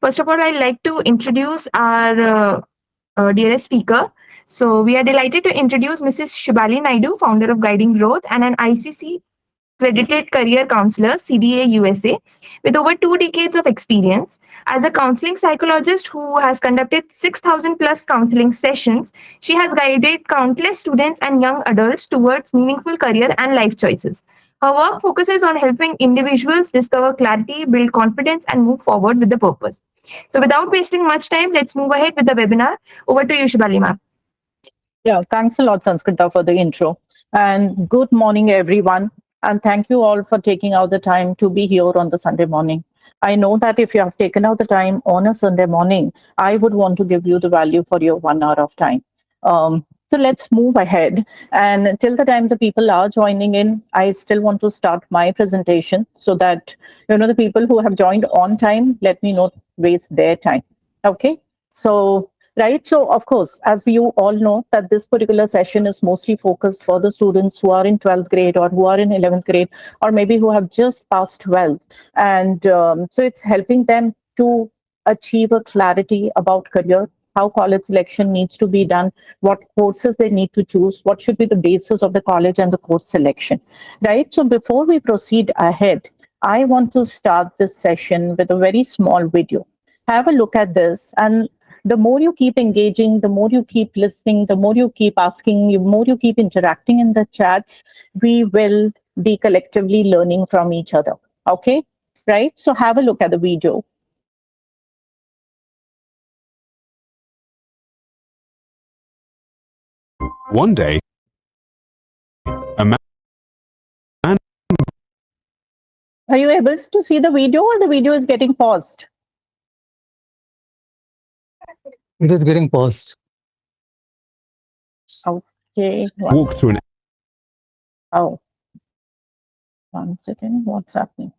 First of all, I'd like to introduce our dearest speaker. So, we are delighted to introduce Mrs. Shibali Naidu, founder of Guiding Growth and an ICC accredited career counselor, CDA USA, with over 2 decades of experience. As a counseling psychologist who has conducted 6,000 plus counseling sessions, she has guided countless students and young adults towards meaningful career and life choices. Her work focuses on helping individuals discover clarity, build confidence, and move forward with the purpose. So, without wasting much time, let's move ahead with the webinar. Over to you, Shibali ma'am. Yeah, thanks a lot, Sanskrita, for the intro. And good morning, everyone. And thank you all for taking out the time to be here on the Sunday morning. I know that if you have taken out the time on a Sunday morning, I would want to give you the value for your 1 hour of time. So let's move ahead. And till the time the people are joining in, I still want to start my presentation so that, the people who have joined on time, let me not waste their time. Okay. So right. So, of course, as you all know, that this particular session is mostly focused for the students who are in 12th grade or who are in 11th grade, or maybe who have just passed 12th. And so it's helping them to achieve a clarity about career, how college selection needs to be done, what courses they need to choose, what should be the basis of the college and the course selection. Right. So before we proceed ahead, I want to start this session with a very small video. Have a look at this, and the more you keep engaging, the more you keep listening, the more you keep asking, the more you keep interacting in the chats, we will be collectively learning from each other. Okay? Right? So have a look at the video. One day, a man. Are you able to see the video, or the video is getting paused? It is getting paused. Okay. Walk through an. Oh. 1 second. What's happening?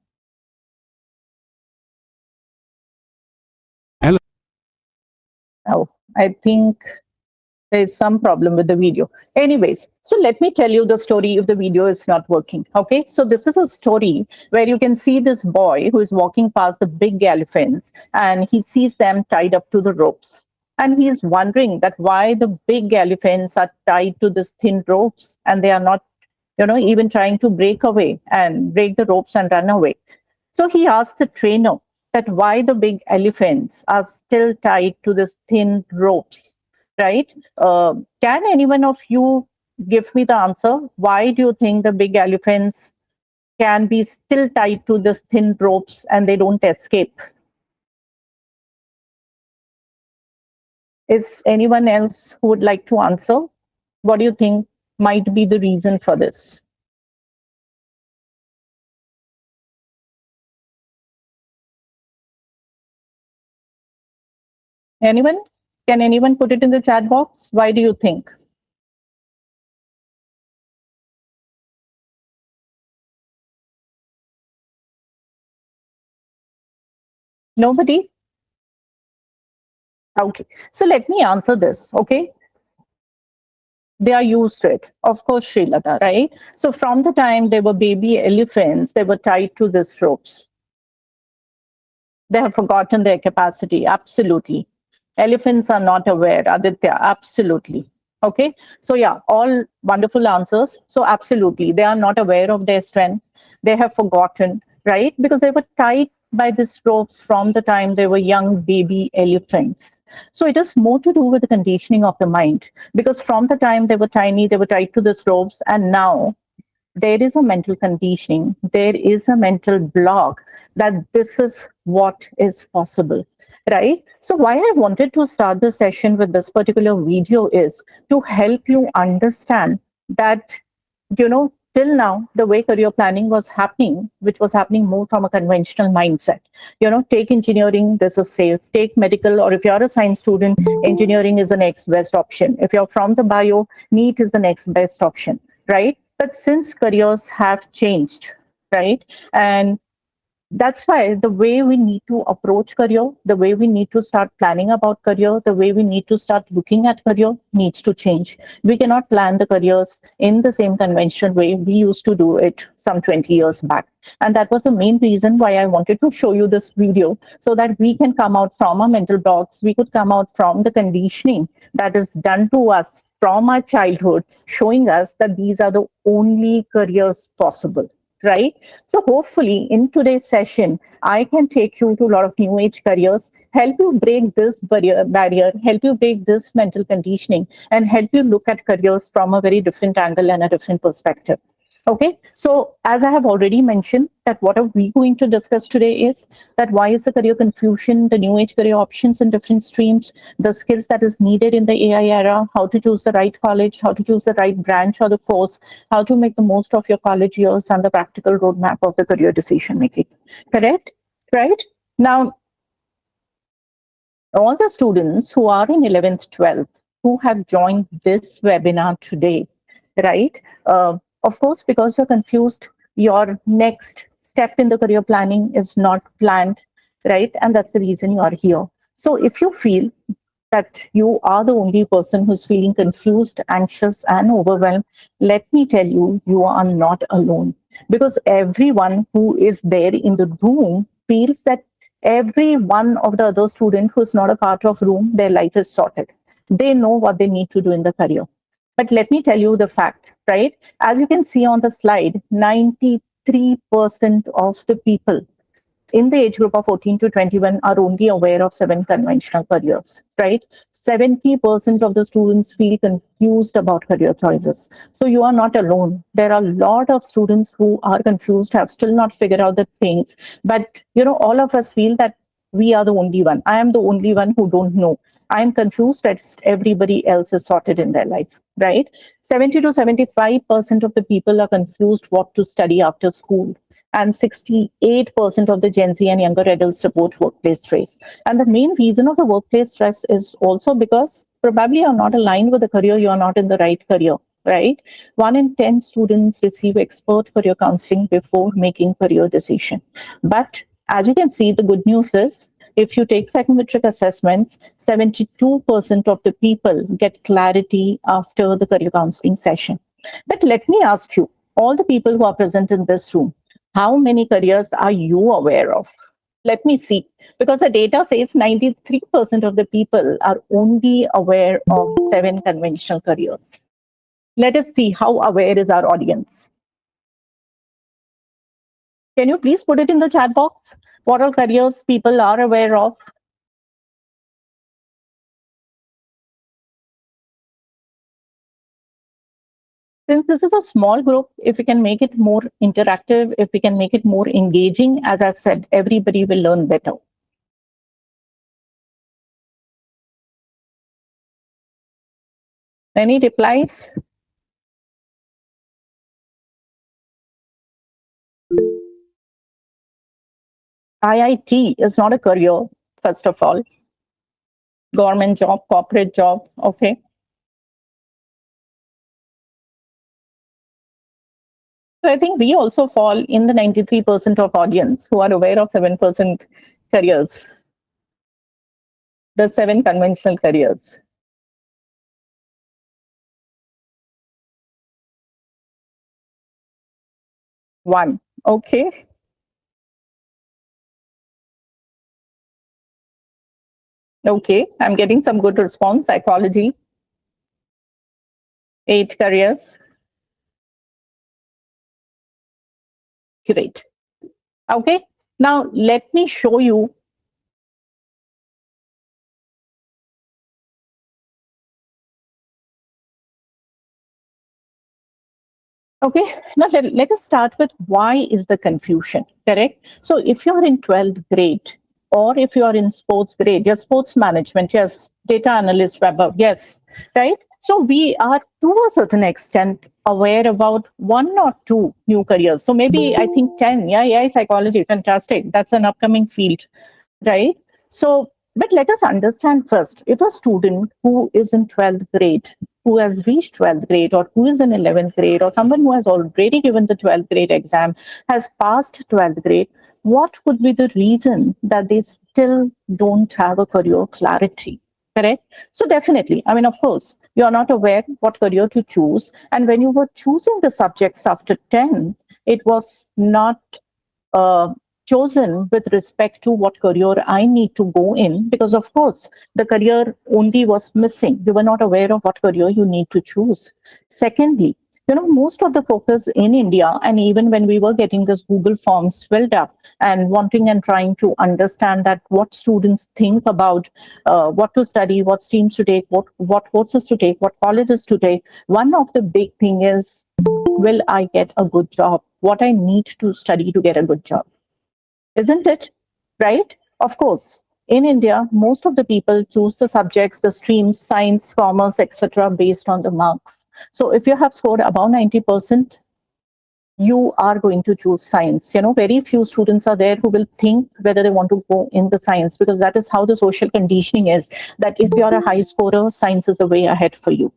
Oh, I think there's some problem with the video. Anyways, so let me tell you the story if the video is not working. Okay, so this is a story where you can see this boy who is walking past the big elephants, and he sees them tied up to the ropes. And he's wondering that why the big elephants are tied to this thin ropes and they are not, even trying to break away and break the ropes and run away. So he asked the trainer that why the big elephants are still tied to this thin ropes, right? Can anyone of you give me the answer? Why do you think the big elephants can be still tied to this thin ropes and they don't escape? Is anyone else who would like to answer? What do you think might be the reason for this? Anyone? Can anyone put it in the chat box? Why do you think? Nobody? Okay, so let me answer this, okay? They are used to it, of course, Srilata, right? So from the time they were baby elephants, they were tied to these ropes. They have forgotten their capacity, absolutely. Elephants are not aware, Aditya, absolutely. Okay, so yeah, all wonderful answers. So absolutely, they are not aware of their strength. They have forgotten, right? Because they were tied by these ropes from the time they were young baby elephants. So it is more to do with the conditioning of the mind, because from the time they were tiny, they were tied to these ropes, and now there is a mental conditioning, there is a mental block that this is what is possible, right? So why I wanted to start the session with this particular video is to help you understand that, till now, the way career planning was happening, which was happening more from a conventional mindset. Take engineering, this is safe. Take medical, or if you're a science student, engineering is the next best option. If you're from the bio, NEET is the next best option, right? But since careers have changed, right? And That's why the way we need to approach career, the way we need to start planning about career, the way we need to start looking at career needs to change. We cannot plan the careers in the same conventional way we used to do it some 20 years back. And that was the main reason why I wanted to show you this video, so that we can come out from our mental blocks, we could come out from the conditioning that is done to us from our childhood, showing us that these are the only careers possible, right? So hopefully in today's session, I can take you to a lot of new age careers, help you break this barrier, help you break this mental conditioning, and help you look at careers from a very different angle and a different perspective. Okay, so as I have already mentioned, that what are we going to discuss today is that why is the career confusion, the new age career options in different streams, the skills that is needed in the AI era, how to choose the right college, how to choose the right branch or the course, how to make the most of your college years, and the practical roadmap of the career decision making. Correct? Right? Now, all the students who are in 11th, 12th, who have joined this webinar today, right? Of course, because you're confused, your next step in the career planning is not planned, right? And that's the reason you are here. So if you feel that you are the only person who's feeling confused, anxious, and overwhelmed, let me tell you, you are not alone. Because everyone who is there in the room feels that every one of the other student who's not a part of room, their life is sorted. They know what they need to do in the career. But let me tell you the fact, right? As you can see on the slide, 93% of the people in the age group of 14 to 21 are only aware of 7 conventional careers, right? 70% of the students feel confused about career choices. So you are not alone. There are a lot of students who are confused, have still not figured out the things. But, all of us feel that we are the only one. I am the only one who don't know. I am confused that everybody else is sorted in their life, right? 70 to 75% of the people are confused what to study after school, and 68% of the Gen Z and younger adults report workplace stress. And the main reason of the workplace stress is also because probably you're not aligned with the career, you're not in the right career, right? 1 in 10 students receive expert career counseling before making career decision. But as you can see, the good news is, if you take psychometric assessments, 72% of the people get clarity after the career counseling session. But let me ask you, all the people who are present in this room, how many careers are you aware of? Let me see, because the data says 93% of the people are only aware of 7 conventional careers. Let us see how aware is our audience. Can you please put it in the chat box? What all careers people are aware of? Since this is a small group, if we can make it more interactive, if we can make it more engaging, as I've said, everybody will learn better. Any replies? IIT is not a career, first of all. Government job, corporate job, okay. So I think we also fall in the 93% of audience who are aware of 7% careers, the 7 conventional careers. One, okay. Okay, I'm getting some good response. Psychology, 8 careers. Great. Okay, now let me show you. Okay, now let us start with why is the confusion, correct? So if you're in 12th grade, or if you're in sports grade, your sports management, yes, data analyst, web, yes, right? So we are to a certain extent aware about 1 or 2 new careers. So maybe I think 10, yeah, psychology, fantastic. That's an upcoming field, right? So, but let us understand first, if a student who is in 12th grade, who has reached 12th grade, or who is in 11th grade, or someone who has already given the 12th grade exam, has passed 12th grade, what would be the reason that they still don't have a career clarity? Correct? So definitely, I mean, of course, you are not aware what career to choose. And when you were choosing the subjects after 10, it was not uh, chosen with respect to what career I need to go in, because of course the career only was missing. You were not aware of what career you need to choose. Secondly, most of the focus in India, and even when we were getting this Google forms filled up and wanting and trying to understand that what students think about what to study, what streams to take, what courses to take, what colleges to take, one of the big thing is, will I get a good job? What I need to study to get a good job. Isn't it? Right? Of course. In India, most of the people choose the subjects, the streams, science, commerce, etc., based on the marks. So if you have scored above 90%, you are going to choose science. Very few students are there who will think whether they want to go in the science, because that is how the social conditioning is, that if you're a high scorer, science is the way ahead for you.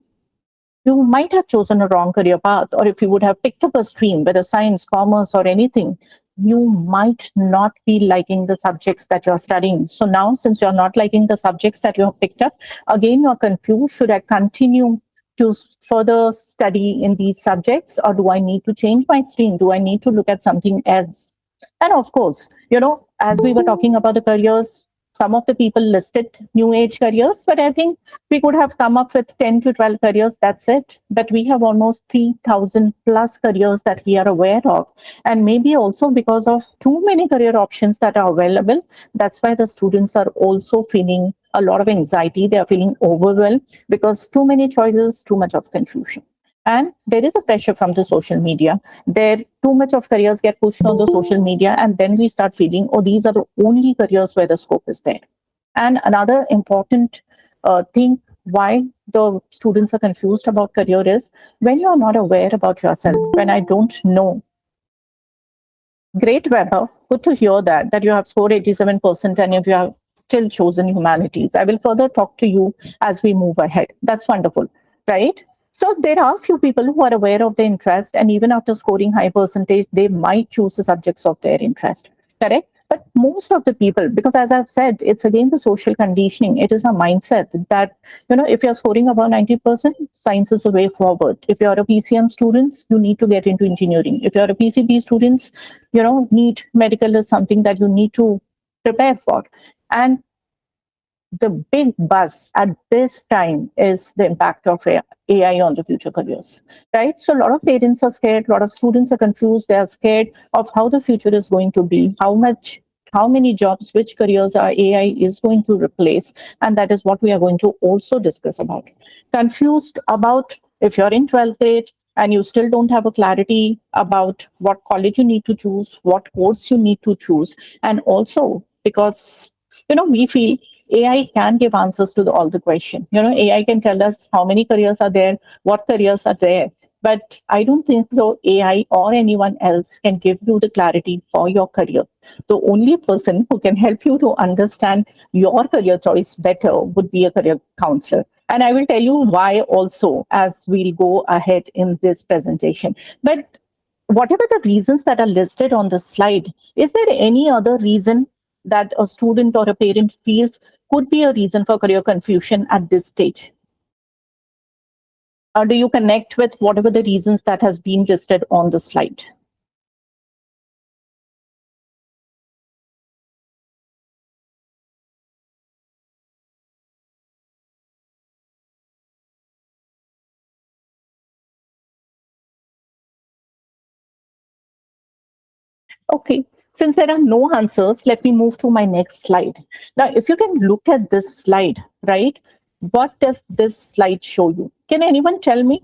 You might have chosen a wrong career path, or if you would have picked up a stream, whether science, commerce, or anything, you might not be liking the subjects that you're studying. So now, since you're not liking the subjects that you have picked up, again, you're confused. Should I continue to further study in these subjects, or do I need to change my stream? Do I need to look at something else? And of course, as we were talking about the careers, some of the people listed new age careers, but I think we could have come up with 10 to 12 careers. That's it. But we have almost 3,000 plus careers that we are aware of. And maybe also because of too many career options that are available, that's why the students are also feeling a lot of anxiety. They are feeling overwhelmed because too many choices, too much of confusion. And there is a pressure from the social media. There, too much of careers get pushed on the social media, and then we start feeling, oh, these are the only careers where the scope is there. And another important thing why the students are confused about career is when you are not aware about yourself. When I don't know, great, Weber, good to hear that you have scored 87% and if you have still chosen humanities. I will further talk to you as we move ahead. That's wonderful, right? So there are few people who are aware of their interest, and even after scoring high percentage, they might choose the subjects of their interest. Correct? But most of the people, because as I've said, it's again the social conditioning. It is a mindset that, if you're scoring above 90%, science is the way forward. If you're a PCM student, you need to get into engineering. If you're a PCB student, NEET medical is something that you need to prepare for. And the big buzz at this time is the impact of AI on the future careers, right? So a lot of parents are scared, a lot of students are confused, they are scared of how the future is going to be, how many jobs, which careers are AI is going to replace, and that is what we are going to also discuss about. Confused about if you're in 12th grade and you still don't have a clarity about what college you need to choose, what course you need to choose, and also because we feel AI can give answers to all the question. AI can tell us how many careers are there, what careers are there. But I don't think so AI or anyone else can give you the clarity for your career. The only person who can help you to understand your career choice better would be a career counselor. And I will tell you why also as we'll go ahead in this presentation. But whatever the reasons that are listed on the slide, is there any other reason that a student or a parent feels could be a reason for career confusion at this stage? Or do you connect with whatever the reasons that has been listed on the slide? Okay, since there are no answers, let me move to my next slide. Now, if you can look at this slide, right, what does this slide show you? Can anyone tell me?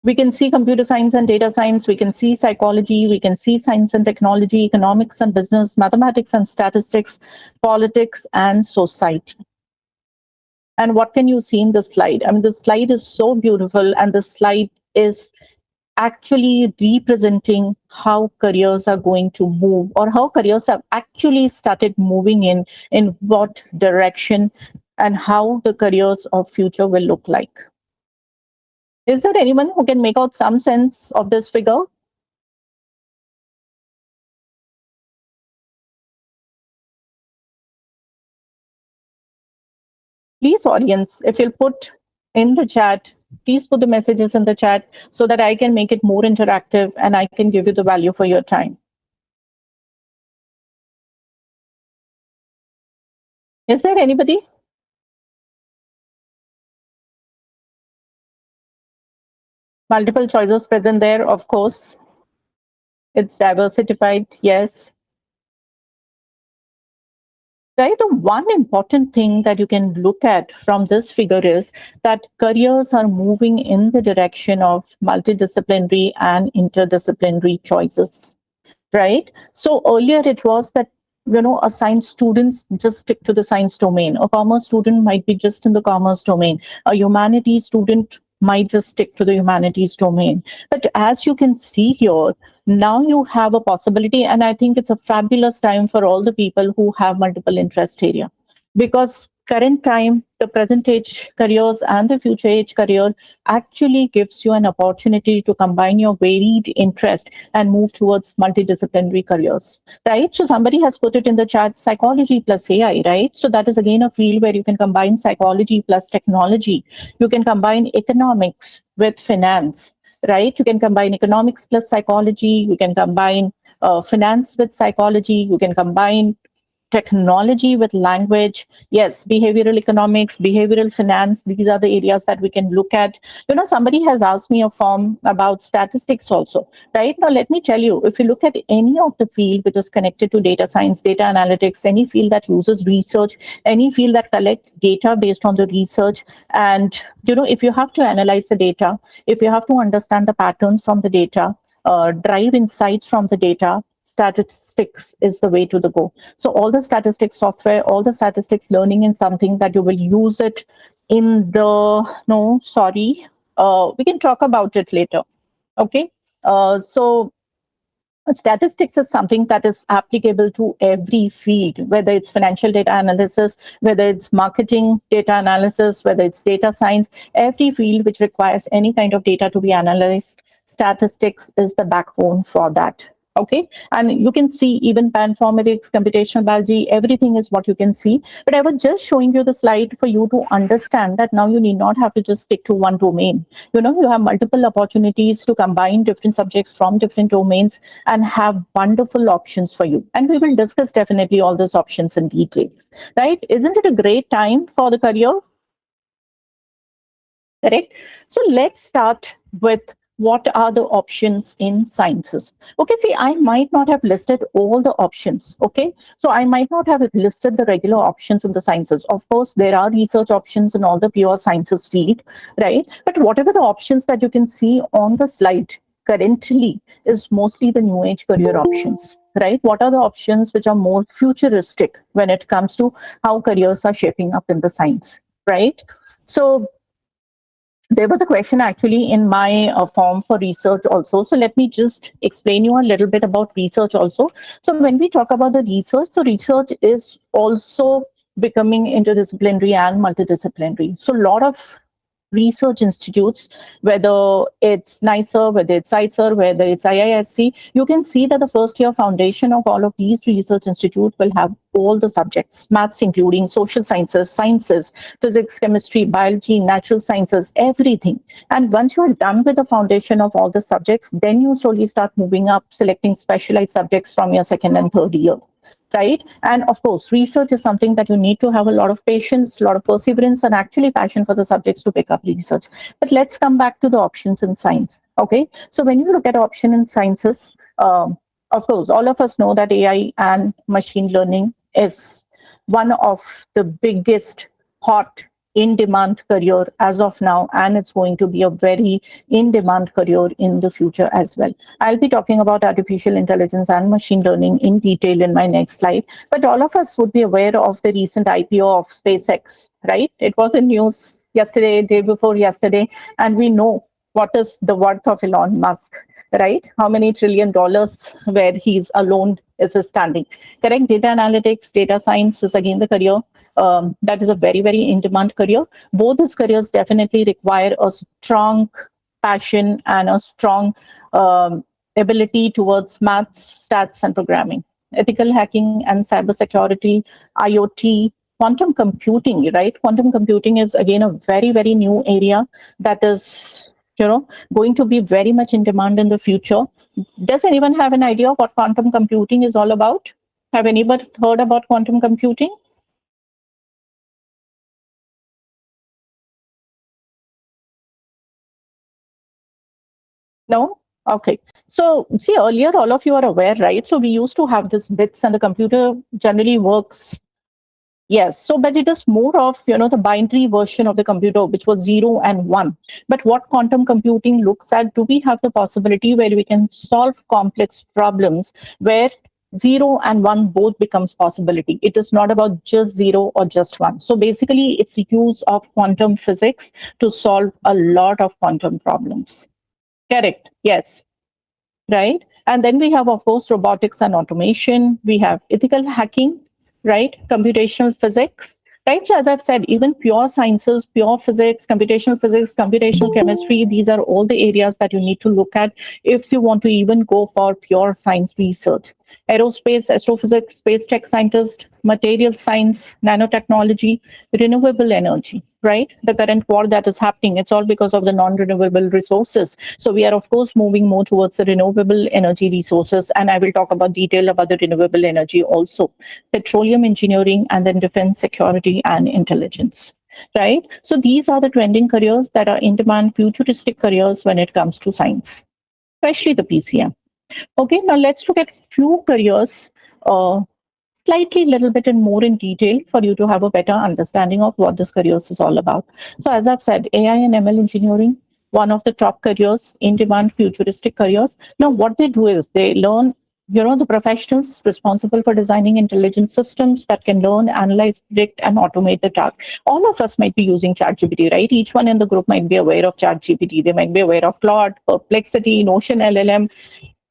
We can see computer science and data science, we can see psychology, we can see science and technology, economics and business, mathematics and statistics, politics and society. And what can you see in the slide? I mean, the slide is so beautiful, and the slide is actually representing how careers are going to move, or how careers have actually started moving in what direction, and how the careers of future will look like. Is there anyone who can make out some sense of this figure? please, audience, if you'll put in the chat, please put the messages in the chat so that I can make it more interactive and I can give you the value for your time. Is there anybody? Multiple choices present there, of course. It's diversified, yes. Right. The one important thing that you can look at from this figure is that careers are moving in the direction of multidisciplinary and interdisciplinary choices. Right. So earlier it was that, a science students just stick to the science domain. A commerce student might be just in the commerce domain. A humanities student might just stick to the humanities domain. But as you can see here, now you have a possibility, and I think it's a fabulous time for all the people who have multiple interest area, because current time, the present age careers and the future age career actually gives you an opportunity to combine your varied interest and move towards multidisciplinary careers, right? So somebody has put it in the chat, psychology plus AI, right? So that is again a field where you can combine psychology plus technology. You can combine economics with finance, right? You can combine economics plus psychology. You can combine finance with psychology. You can combine technology with language. Yes, behavioral economics, behavioral finance, these are the areas that we can look at. Somebody has asked me a form about statistics also. Right now, let me tell you, if you look at any of the field which is connected to data science, data analytics, any field that uses research, any field that collects data based on the research, and if you have to analyze the data, if you have to understand the patterns from the data, drive insights from the data, statistics is the way to the go. So all the statistics software, all the statistics learning is something that you will use it in the, no, sorry, we can talk about it later. Okay. So statistics is something that is applicable to every field, whether it's financial data analysis, whether it's marketing data analysis, whether it's data science, every field which requires any kind of data to be analyzed, statistics is the backbone for that. Okay, and you can see even bioinformatics, computational biology, everything is what you can see. But I was just showing you the slide for you to understand that now you need not have to just stick to one domain. You have multiple opportunities to combine different subjects from different domains and have wonderful options for you. And we will discuss definitely all those options in details, right? Isn't it a great time for the career? Correct. So let's start with what are the options in sciences. Okay, see, I might not have listed all the options. Okay, so I might not have listed the regular options in the sciences. Of course, there are research options in all the pure sciences field, right? But whatever the options that you can see on the slide currently is mostly the new age career options, right? What are the options which are more futuristic when it comes to how careers are shaping up in the science, right? So there was a question actually in my form for research also. So let me just explain you a little bit about research also. So when we talk about the research is also becoming interdisciplinary and multidisciplinary. So a lot of research institutes, whether it's NICER, whether it's CICER, whether it's IISc, you can see that the first year foundation of all of these research institutes will have all the subjects, maths including social sciences, physics, chemistry, biology, natural sciences, everything. And once you're done with the foundation of all the subjects, then you slowly start moving up, selecting specialized subjects from your second and third year. Right. And of course, research is something that you need to have a lot of patience, a lot of perseverance, and actually passion for the subjects to pick up research. But let's come back to the options in science. Okay. So when you look at option in sciences, of course, all of us know that AI and machine learning is one of the biggest hot in-demand career as of now, and it's going to be a very in-demand career in the future as well. I'll be talking about artificial intelligence and machine learning in detail in my next slide, but all of us would be aware of the recent IPO of SpaceX, right? It was in news yesterday, day before yesterday, and we know what is the worth of Elon Musk, right? How many $1 trillion where he's alone is standing. Correct? Data analytics, data science is again the career. That is a very, very in-demand career. Both these careers definitely require a strong passion and a strong ability towards maths, stats, and programming. Ethical hacking and cybersecurity, IoT, quantum computing, right? Quantum computing is again a very, very new area that is, going to be very much in demand in the future. Does anyone have an idea what quantum computing is all about? Have anybody heard about quantum computing? No? Okay. So, see, earlier, all of you are aware, right? So, we used to have this bits, and the computer generally works. Yes. So, but it is more of, the binary version of the computer, which was 0 and 1. But what quantum computing looks at, do we have the possibility where we can solve complex problems where 0 and 1 both becomes possibility? It is not about just 0 or just 1. So, basically, it's use of quantum physics to solve a lot of quantum problems. Correct. Yes. Right. And then we have, of course, robotics and automation. We have ethical hacking, right? Computational physics, right? So as I've said, even pure sciences, pure physics, computational chemistry, these are all the areas that you need to look at if you want to even go for pure science research. Aerospace, astrophysics, space tech scientist, material science, nanotechnology, renewable energy, right? The current war that is happening, it's all because of the non-renewable resources. So we are, of course, moving more towards the renewable energy resources. And I will talk about detail about the renewable energy also. Petroleum engineering, and then defense, security, and intelligence. Right? So these are the trending careers that are in demand, futuristic careers when it comes to science, especially the PCM. Okay, now let's look at few careers slightly little bit and more in detail for you to have a better understanding of what this careers is all about. So as I've said, AI and ML engineering, one of the top careers, in demand futuristic careers. Now what they do is they learn, the professionals responsible for designing intelligent systems that can learn, analyze, predict, and automate the task. All of us might be using ChatGPT, right? Each one in the group might be aware of ChatGPT. They might be aware of Claude, Perplexity, Notion LLM.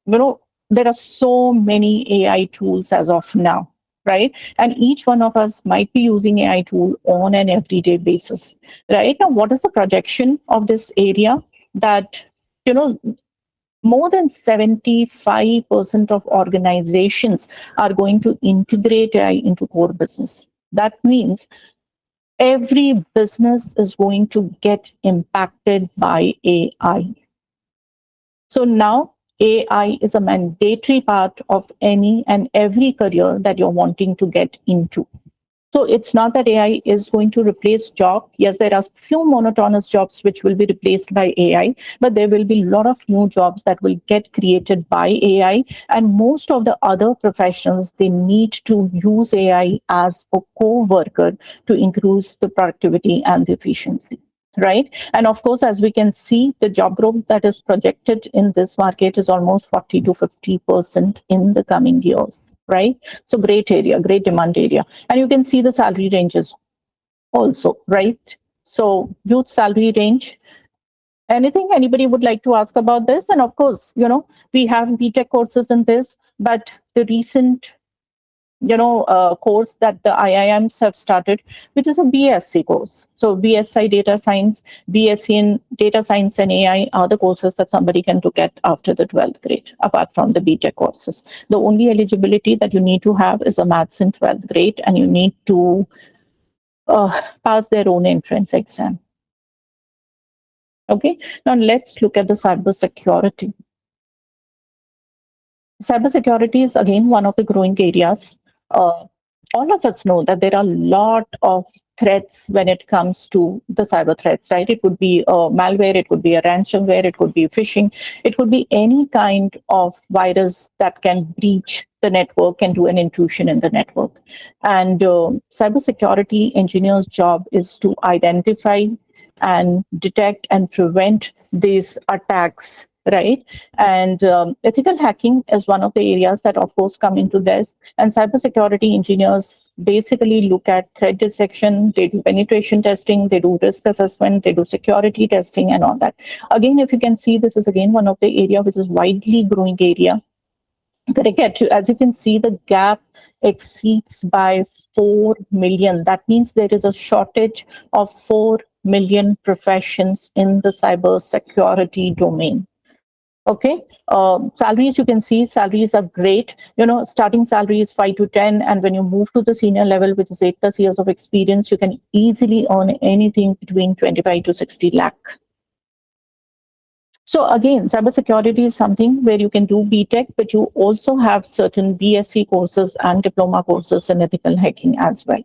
There are so many AI tools as of now, right? And each one of us might be using AI tool on an everyday basis, right? Now, what is the projection of this area? That, more than 75% of organizations are going to integrate AI into core business. That means every business is going to get impacted by AI. So now AI is a mandatory part of any and every career that you're wanting to get into. So it's not that AI is going to replace job. Yes, there are few monotonous jobs which will be replaced by AI, but there will be a lot of new jobs that will get created by AI. And most of the other professionals, they need to use AI as a co-worker to increase the productivity and the efficiency. Right. And of course, as we can see, the job growth that is projected in this market is almost 40 to 50% in the coming years. Right. So great area, great demand area. And you can see the salary ranges also, right? So youth salary range. Anything anybody would like to ask about this? And of course, we have BTech courses in this, but the recent course that the IIMs have started, which is a BSc course. So BSc Data Science, BSc in Data Science and AI are the courses that somebody can look at after the 12th grade, apart from the BTech courses. The only eligibility that you need to have is a maths in 12th grade, and you need to pass their own entrance exam. Okay, now let's look at the cybersecurity. Cybersecurity is again one of the growing areas. All of us know that there are a lot of threats when it comes to the cyber threats, right? It could be malware, it could be a ransomware, it could be phishing, it could be any kind of virus that can breach the network and do an intrusion in the network. And cybersecurity engineers' job is to identify and detect and prevent these attacks, right? And ethical hacking is one of the areas that, of course, come into this. And cybersecurity engineers basically look at threat detection, they do penetration testing, they do risk assessment, they do security testing and all that. Again, if you can see, this is again one of the area which is widely growing area. Correct. As you can see, the gap exceeds by 4 million. That means there is a shortage of 4 million professions in the cyber security domain. Okay. Salaries, you can see salaries are great. Starting salary is 5 to 10. And when you move to the senior level, which is 8+ years of experience, you can easily earn anything between 25 to 60 lakh. So again, cybersecurity is something where you can do BTech, but you also have certain BSc courses and diploma courses in ethical hacking as well.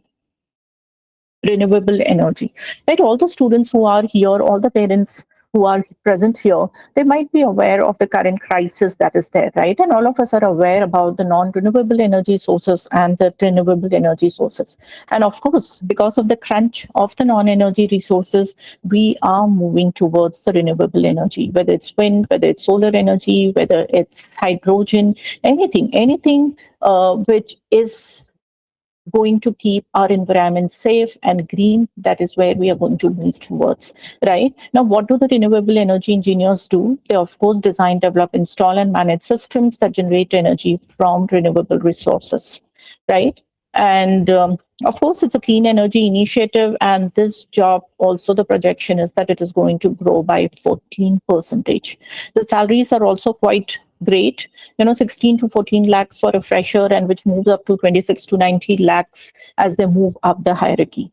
Renewable energy, right? All the students who are here, all the parents who are present here, they might be aware of the current crisis that is there, right? And all of us are aware about the non-renewable energy sources and the renewable energy sources. And of course, because of the crunch of the non-energy resources, we are moving towards the renewable energy, whether it's wind, whether it's solar energy, whether it's hydrogen, anything which is going to keep our environment safe and green. That is where we are going to move towards, right? Now, what do the renewable energy engineers do? They, of course, design, develop, install, and manage systems that generate energy from renewable resources, right? And of course, it's a clean energy initiative. And this job, also, the projection is that it is going to grow by 14%. The salaries are also quite great, 16 to 14 lakhs for a fresher, and which moves up to 26 to 90 lakhs as they move up the hierarchy.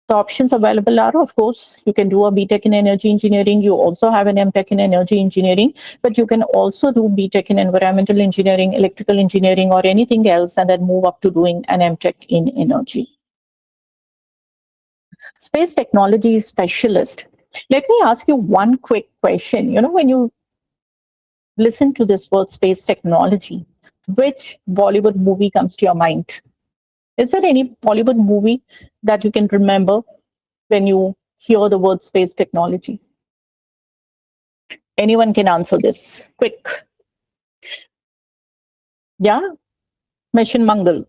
The options available are, of course, you can do a BTech in energy engineering. You also have an MTech in energy engineering, but you can also do BTech in environmental engineering, electrical engineering, or anything else, and then move up to doing an MTech in energy. Space technology specialist. Let me ask you one quick question. When you listen to this word space technology, which Bollywood movie comes to your mind? Is there any Bollywood movie that you can remember when you hear the word space technology? Anyone can answer this. Quick. Yeah? Mission Mangal.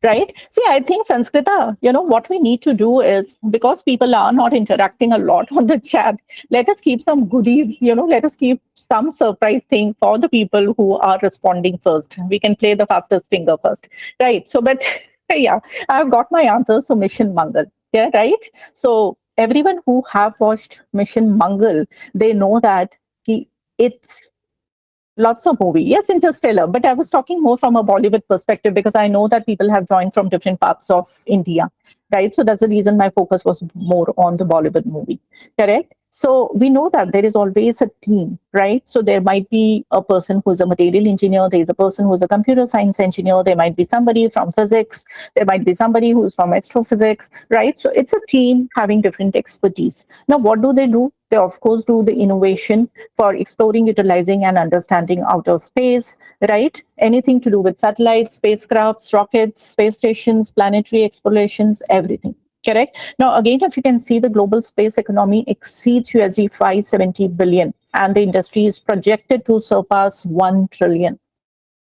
Right? See, I think Sanskrita, what we need to do is, because people are not interacting a lot on the chat, let us keep some goodies, let us keep some surprise thing for the people who are responding first. We can play the fastest finger first, right? So, but yeah, I've got my answer. So, Mission Mangal. Yeah, right? So, everyone who have watched Mission Mangal, they know that it's lots of movie. Yes, Interstellar. But I was talking more from a Bollywood perspective because I know that people have joined from different parts of India, right? So that's the reason my focus was more on the Bollywood movie, correct? So we know that there is always a team, right? So there might be a person who's a material engineer, there is a person who's a computer science engineer, there might be somebody from physics, there might be somebody who's from astrophysics, right? So it's a team having different expertise. Now, what do? They, of course, do the innovation for exploring, utilizing, and understanding outer space, right? Anything to do with satellites, spacecrafts, rockets, space stations, planetary explorations, everything. Correct. Now, again, if you can see, the global space economy exceeds USD 570 billion, and the industry is projected to surpass 1 trillion.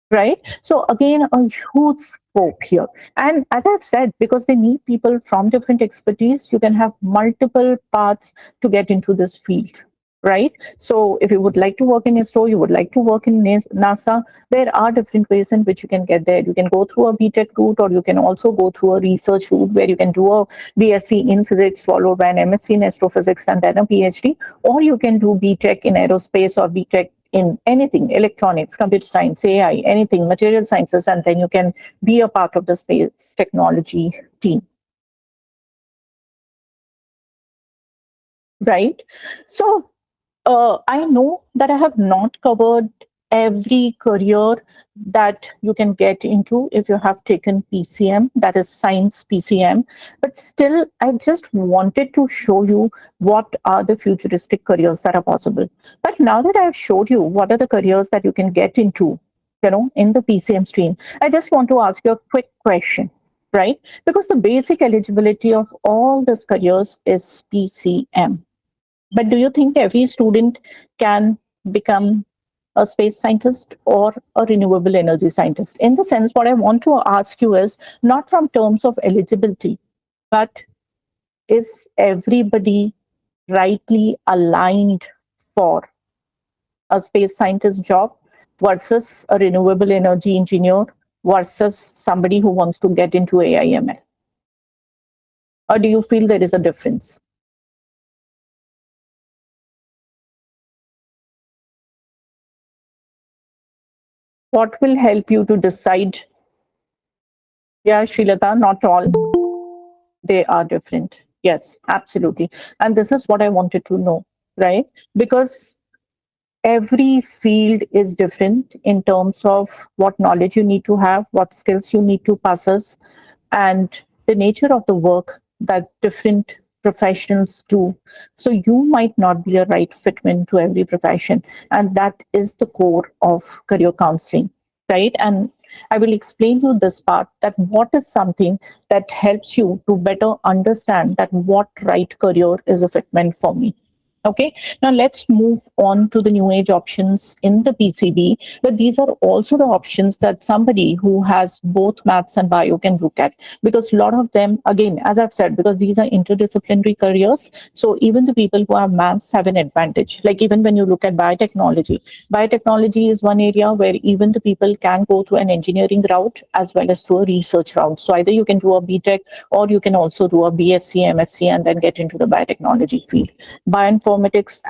Right. So again, a huge scope here. And as I've said, because they need people from different expertise, you can have multiple paths to get into this field. Right. So if you would like to work in ISRO, you would like to work in NASA, there are different ways in which you can get there. You can go through a BTech route, or you can also go through a research route where you can do a BSc in physics, followed by an MSc in astrophysics, and then a PhD. Or you can do BTech in aerospace, or BTech in anything, electronics, computer science, AI, anything, material sciences, and then you can be a part of the space technology team. Right? So I know that I have not covered every career that you can get into if you have taken PCM, that is science PCM, but still, I just wanted to show you what are the futuristic careers that are possible. But now that I've showed you what are the careers that you can get into, in the PCM stream, I just want to ask you a quick question, right? Because the basic eligibility of all these careers is PCM. But do you think every student can become a space scientist or a renewable energy scientist? In the sense, what I want to ask you is not from terms of eligibility, but is everybody rightly aligned for a space scientist job versus a renewable energy engineer versus somebody who wants to get into AIML? Or do you feel there is a difference? what will help you to decide? Yeah, Srilata, not all. They are different. Yes, absolutely. And this is what I wanted to know, right? Because every field is different in terms of what knowledge you need to have, what skills you need to possess, and the nature of the work that different professionals do. So you might not be a right fitment to every profession. And that is the core of career counseling, right? And I will explain you this part, that what is something that helps you to better understand that what right career is a fitment for me. Okay, now let's move on to the new age options in the PCB. But these are also the options that somebody who has both maths and bio can look at, because a lot of them, again, as I've said, because these are interdisciplinary careers. So even the people who have maths have an advantage. Like even when you look at biotechnology, biotechnology is one area where even the people can go through an engineering route as well as through a research route. So either you can do a BTech or you can also do a BSc, MSc, and then get into the biotechnology field. Bioinformatics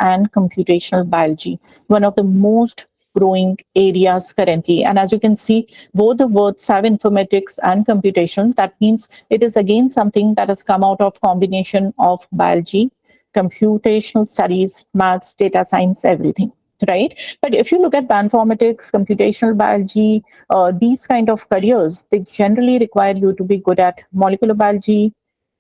and computational biology, one of the most growing areas currently. And as you can see, both the words have informatics and computation. That means it is again something that has come out of combination of biology, computational studies, maths, data science, everything. Right. But if you look at bioinformatics, computational biology, these kind of careers, they generally require you to be good at molecular biology,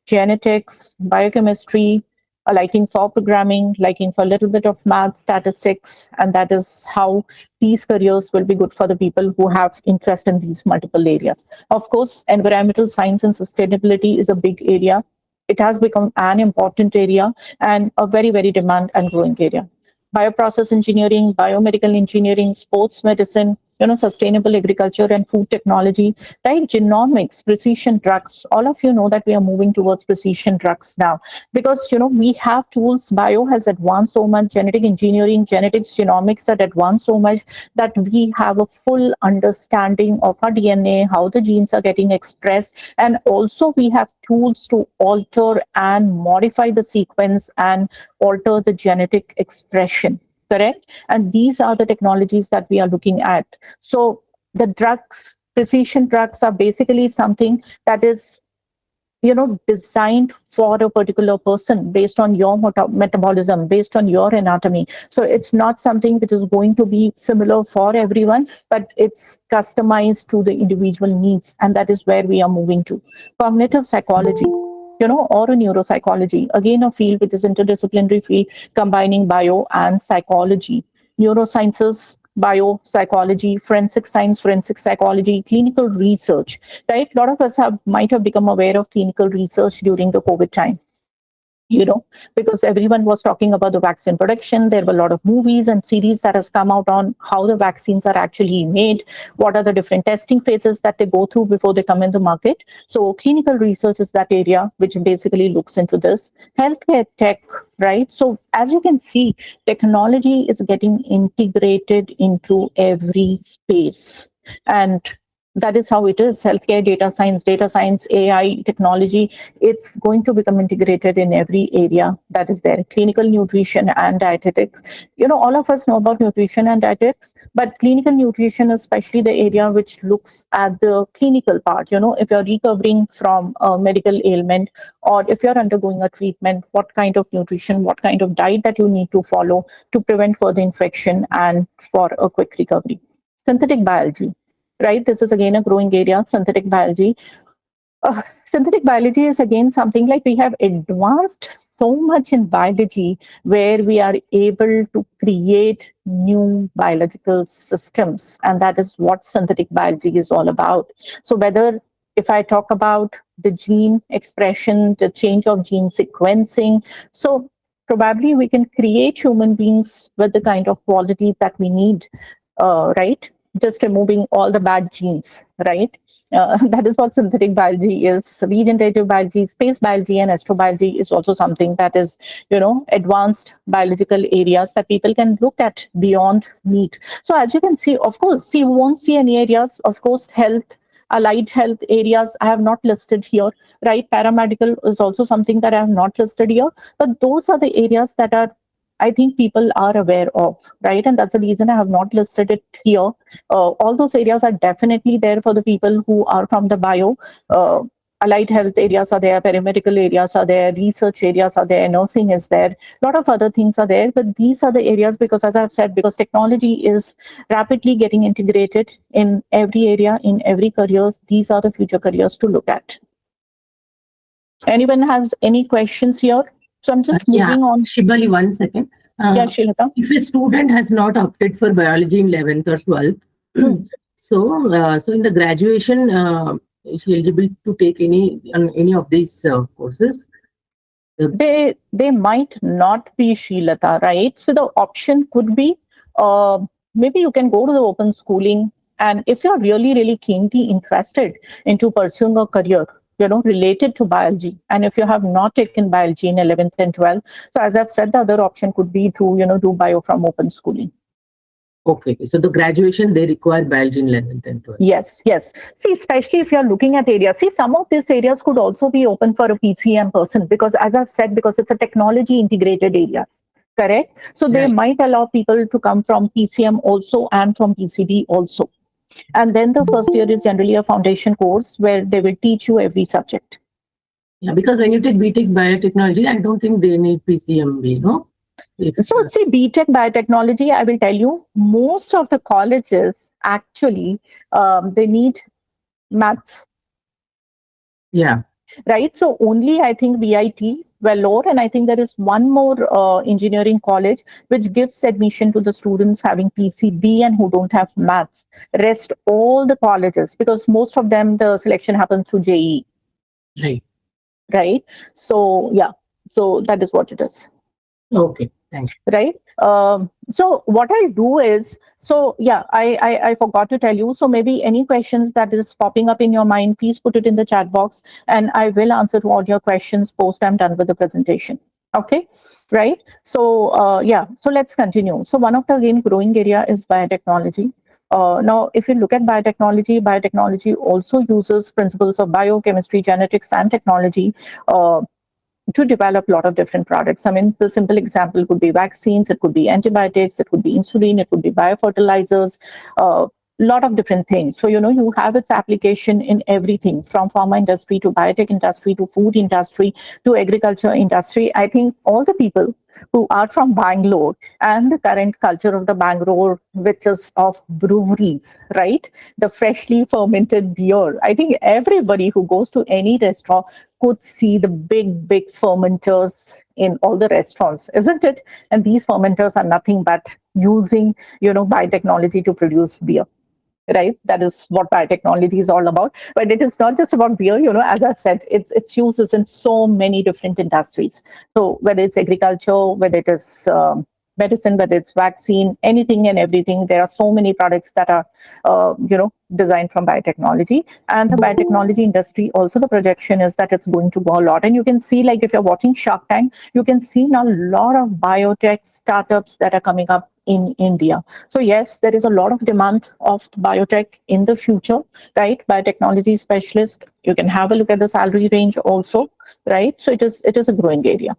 genetics, biochemistry, a liking for programming, liking for a little bit of math, statistics, and that is how these careers will be good for the people who have interest in these multiple areas. Of course, environmental science and sustainability is a big area. It has become an important area and a very, very demand and growing area. Bioprocess engineering, biomedical engineering, sports medicine, sustainable agriculture and food technology, right? Genomics, precision drugs. All of you know that we are moving towards precision drugs now, because we have tools. Bio has advanced so much, genetic engineering, genetics, genomics are advanced so much that we have a full understanding of our DNA, how the genes are getting expressed, and also we have tools to alter and modify the sequence and alter the genetic expression, correct? And these are the technologies that we are looking at. So the drugs, precision drugs, are basically something that is designed for a particular person based on your metabolism, based on your anatomy. So it's not something which is going to be similar for everyone, but it's customized to the individual needs. And that is where we are moving to. Cognitive psychology, or a neuropsychology, again, a field which is interdisciplinary field combining bio and psychology. Neurosciences, biopsychology, forensic science, forensic psychology, clinical research, right? A lot of us might have become aware of clinical research during the COVID time, because everyone was talking about the vaccine production. There were a lot of movies and series that has come out on how the vaccines are actually made, what are the different testing phases that they go through before they come in the market. So clinical research is that area which basically looks into this. Healthcare tech, right? So as you can see, technology is getting integrated into every space. And that is how it is. Healthcare, data science, AI, technology, it's going to become integrated in every area that is there. Clinical nutrition and dietetics. All of us know about nutrition and dietetics, but clinical nutrition is especially the area which looks at the clinical part. If you're recovering from a medical ailment or if you're undergoing a treatment, what kind of nutrition, what kind of diet that you need to follow to prevent further infection and for a quick recovery. Synthetic biology. Right, this is again a growing area, synthetic biology. Synthetic biology is again something like we have advanced so much in biology where we are able to create new biological systems, and that is what synthetic biology is all about. So whether if I talk about the gene expression, the change of gene sequencing, so probably we can create human beings with the kind of qualities that we need, right? Just removing all the bad genes, right? That is what synthetic biology is. Regenerative biology, space biology, and astrobiology is also something that is, advanced biological areas that people can look at beyond meat. So as you can see, of course, you won't see any areas, of course, health, allied health areas I have not listed here, right? Paramedical is also something that I have not listed here, but those are the areas that are I think people are aware of, right? And that's the reason I have not listed it here. All those areas are definitely there for the people who are from the bio. Uh, Allied health areas are there, paramedical areas are there, research areas are there, nursing is there, a lot of other things are there. But these are the areas because, as I've said, because technology is rapidly getting integrated in every area, in every career, these are the future careers to look at. Anyone has any questions here? So I'm just moving on. Shibali, 1 second. Yeah, Shilata. If a student has not opted for biology in 11th or 12th, so in the graduation, is she eligible to take any of these courses? They might not be, Shilata, right? So the option could be maybe you can go to the open schooling, and if you're really, really keenly interested into pursuing a career, related to biology, and if you have not taken biology in 11th and 12th, so as I've said, the other option could be to do bio from open schooling. Okay, so the graduation, they require biology in 11th and 12th. Yes. See, especially if you're looking at areas, see, some of these areas could also be open for a PCM person because, as I've said, because it's a technology integrated area, correct? So they might allow people to come from PCM also and from PCB also. And then the first year is generally a foundation course where they will teach you every subject. Yeah, because when you take BTech biotechnology, I don't think they need PCMB, no? So see, BTech biotechnology, I will tell you, most of the colleges actually, they need maths. Yeah. Right. So only I think VIT, Vellore, and I think there is one more engineering college which gives admission to the students having PCB and who don't have maths. Rest all the colleges, because most of them the selection happens through JEE. Right. So yeah. So that is what it is. Okay. Thank you. Right. So what I'll do is, so yeah, I forgot to tell you. So maybe any questions that is popping up in your mind, please put it in the chat box, and I will answer to all your questions post I'm done with the presentation. Okay. Right. So yeah. So let's continue. So one of the again growing area is biotechnology. Now, if you look at biotechnology also uses principles of biochemistry, genetics, and technology to develop a lot of different products. I mean, the simple example could be vaccines, it could be antibiotics, it could be insulin, it could be biofertilizers, lot of different things. So, you have its application in everything from pharma industry to biotech industry to food industry to agriculture industry. I think all the people who are from Bangalore and the current culture of the Bangalore, which is of breweries, right? The freshly fermented beer. I think everybody who goes to any restaurant could see the big fermenters in all the restaurants, isn't it? And these fermenters are nothing but using, biotechnology to produce beer. Right, that is what biotechnology is all about. But it is not just about beer. As I've said, it's uses in so many different industries. So whether it's agriculture, whether it is medicine, whether it's vaccine, anything and everything, there are so many products that are designed from biotechnology. And the biotechnology industry also, the projection is that it's going to go a lot. And you can see, like if you're watching Shark Tank, you can see now a lot of biotech startups that are coming up in India. So yes, there is a lot of demand of biotech in the future, right? Biotechnology specialist, you can have a look at the salary range also, right? So it is a growing area.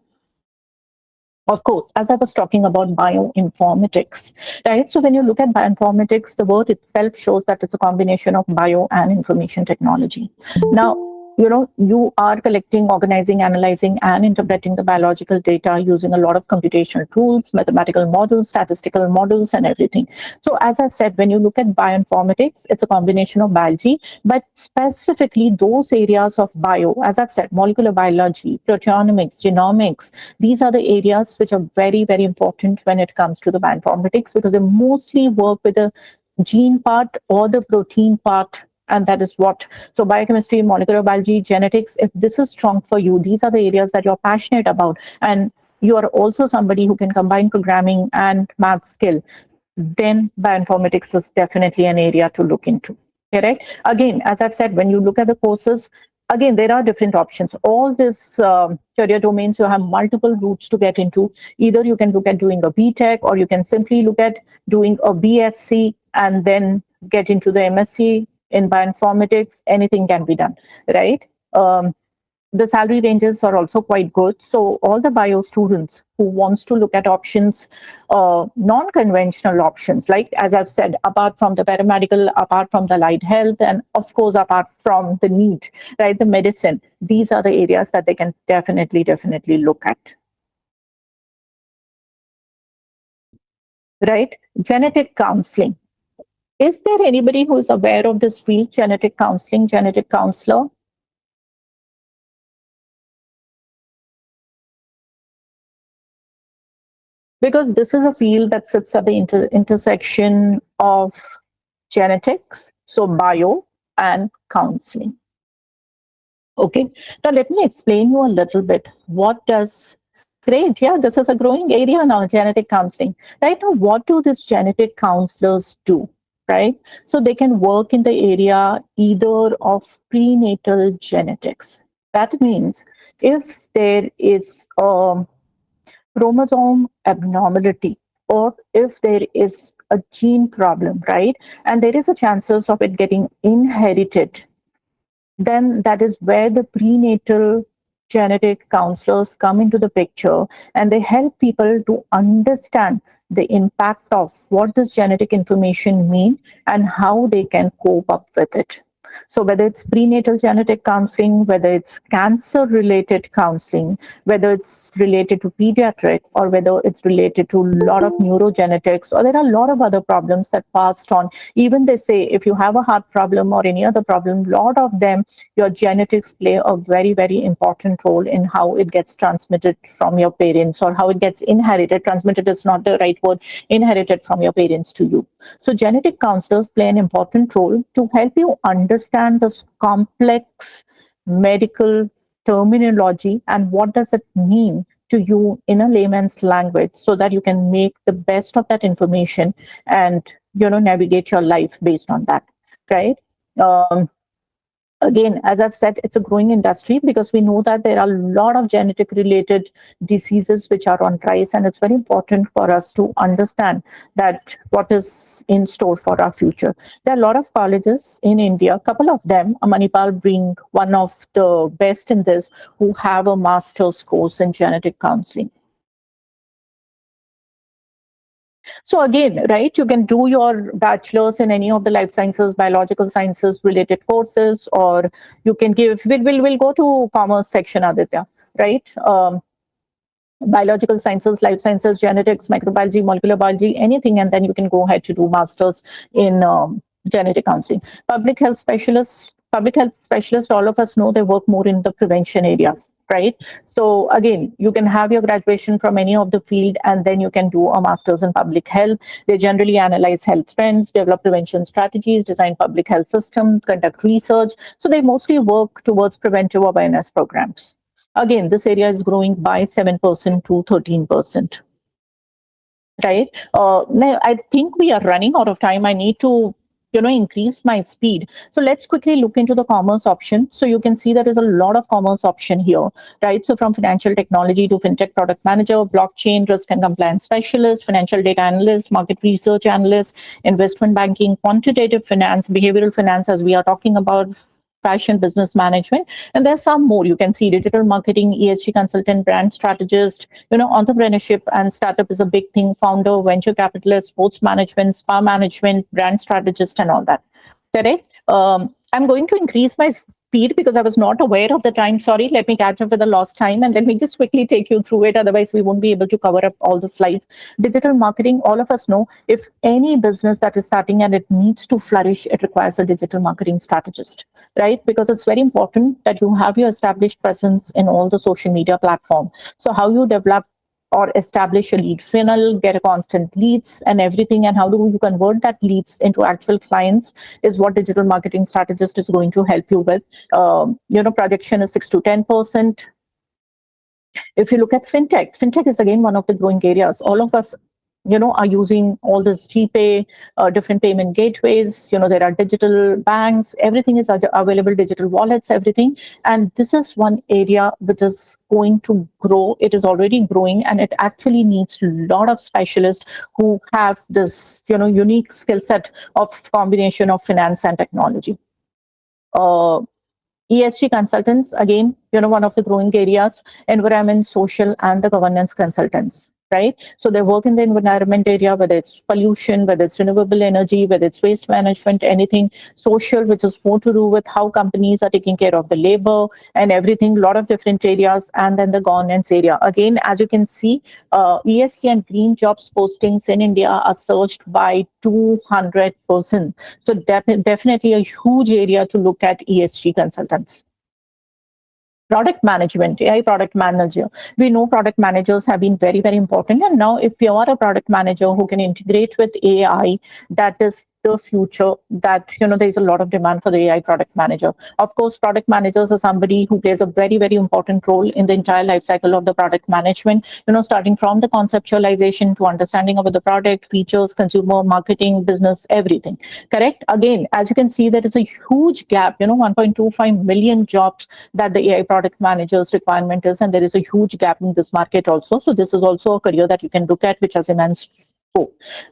Of course, as I was talking about bioinformatics, right? So when you look at bioinformatics, the word itself shows that it's a combination of bio and information technology. Now, you are collecting, organizing, analyzing, and interpreting the biological data using a lot of computational tools, mathematical models, statistical models, and everything. So as I've said, when you look at bioinformatics, it's a combination of biology, but specifically those areas of bio, as I've said, molecular biology, proteomics, genomics, these are the areas which are very, very important when it comes to the bioinformatics, because they mostly work with the gene part or the protein part. And that is what, so biochemistry, molecular biology, genetics, if this is strong for you, these are the areas that you're passionate about, and you are also somebody who can combine programming and math skill, then bioinformatics is definitely an area to look into. Correct? Again, as I've said, when you look at the courses, again, there are different options. All these career domains, you have multiple routes to get into. Either you can look at doing a BTech, or you can simply look at doing a BSc and then get into the MSc in bioinformatics. Anything can be done, right? The salary ranges are also quite good. So all the bio students who wants to look at options, non-conventional options, like as I've said, apart from the paramedical, apart from the allied health, and of course, apart from the NEET, right, the medicine, these are the areas that they can definitely look at. Right? Genetic counseling. Is there anybody who is aware of this field, genetic counseling, genetic counselor? Because this is a field that sits at the intersection of genetics, so bio, and counseling. Okay, now let me explain you a little bit. What does, great, yeah, this is a growing area now, genetic counseling. Right now, what do these genetic counselors do? Right, so they can work in the area either of prenatal genetics. That means if there is a chromosome abnormality, or if there is a gene problem, right, and there is a chances of it getting inherited, then that is where the prenatal genetic counselors come into the picture, and they help people to understand the impact of what this genetic information mean and how they can cope up with it. So whether it's prenatal genetic counseling, whether it's cancer related counseling, whether it's related to pediatric, or whether it's related to a lot of neurogenetics, or there are a lot of other problems that passed on. Even they say if you have a heart problem or any other problem, a lot of them, your genetics play a very important role in how it gets transmitted from your parents, or how it gets inherited. Transmitted is not the right word, inherited from your parents to you. So genetic counselors play an important role to help you understand this complex medical terminology and what does it mean to you in a layman's language, so that you can make the best of that information and navigate your life based on that, right? Again, as I've said, it's a growing industry because we know that there are a lot of genetic related diseases which are on rise, and it's very important for us to understand that what is in store for our future. There are a lot of colleges in India, a couple of them, Manipal being one of the best in this, who have a master's course in genetic counseling. So again, right, you can do your bachelor's in any of the life sciences, biological sciences related courses, or you can give, we'll go to commerce section, Aditya, right? Biological sciences, life sciences, genetics, microbiology, molecular biology, anything, and then you can go ahead to do masters in genetic counseling. Public health specialists, all of us know they work more in the prevention area, right? So again, you can have your graduation from any of the field, and then you can do a master's in public health. They generally analyze health trends, develop prevention strategies, design public health systems, conduct research. So they mostly work towards preventive awareness programs. Again, this area is growing by 7% to 13%. Right? Now, I think we are running out of time. I need to increase my speed. So let's quickly look into the commerce option. So you can see there is a lot of commerce option here, right? So from financial technology to fintech product manager, blockchain, risk and compliance specialist, financial data analyst, market research analyst, investment banking, quantitative finance, behavioral finance, as we are talking about, fashion business management, and there's some more. You can see digital marketing, ESG consultant, brand strategist, entrepreneurship and startup is a big thing, founder, venture capitalist, sports management, spa management, brand strategist, and all that. Correct? I'm going to increase my speed because I was not aware of the time. Sorry, let me catch up with the lost time, and let me just quickly take you through it. Otherwise, we won't be able to cover up all the slides. Digital marketing, all of us know, if any business that is starting and it needs to flourish, it requires a digital marketing strategist, right? Because it's very important that you have your established presence in all the social media platform. So how you develop or establish a lead funnel, get a constant leads and everything, and how do you convert that leads into actual clients is what digital marketing strategist is going to help you with. Projection is 6 to 10%. If you look at fintech is again one of the growing areas. All of us are using all this GPay, different payment gateways. There are digital banks, everything is available, digital wallets, everything. And this is one area which is going to grow. It is already growing, and it actually needs a lot of specialists who have this, unique skill set of combination of finance and technology. ESG consultants, again, one of the growing areas, environment, social, and the governance consultants, right? So they work in the environment area, whether it's pollution, whether it's renewable energy, whether it's waste management, anything social, which is more to do with how companies are taking care of the labor and everything, a lot of different areas, and then the governance area. Again, as you can see, ESG and green jobs postings in India are surged by 200%. So definitely a huge area to look at ESG consultants. Product management, AI product manager. We know product managers have been very, very important. And now if you are a product manager who can integrate with AI, that is the future, that, there is a lot of demand for the AI product manager. Of course, product managers are somebody who plays a very, very important role in the entire life cycle of the product management, starting from the conceptualization to understanding of the product, features, consumer, marketing, business, everything. Correct? Again, as you can see, there is a huge gap, 1.25 million jobs that the AI product managers requirement is, and there is a huge gap in this market also. So this is also a career that you can look at, which has immense.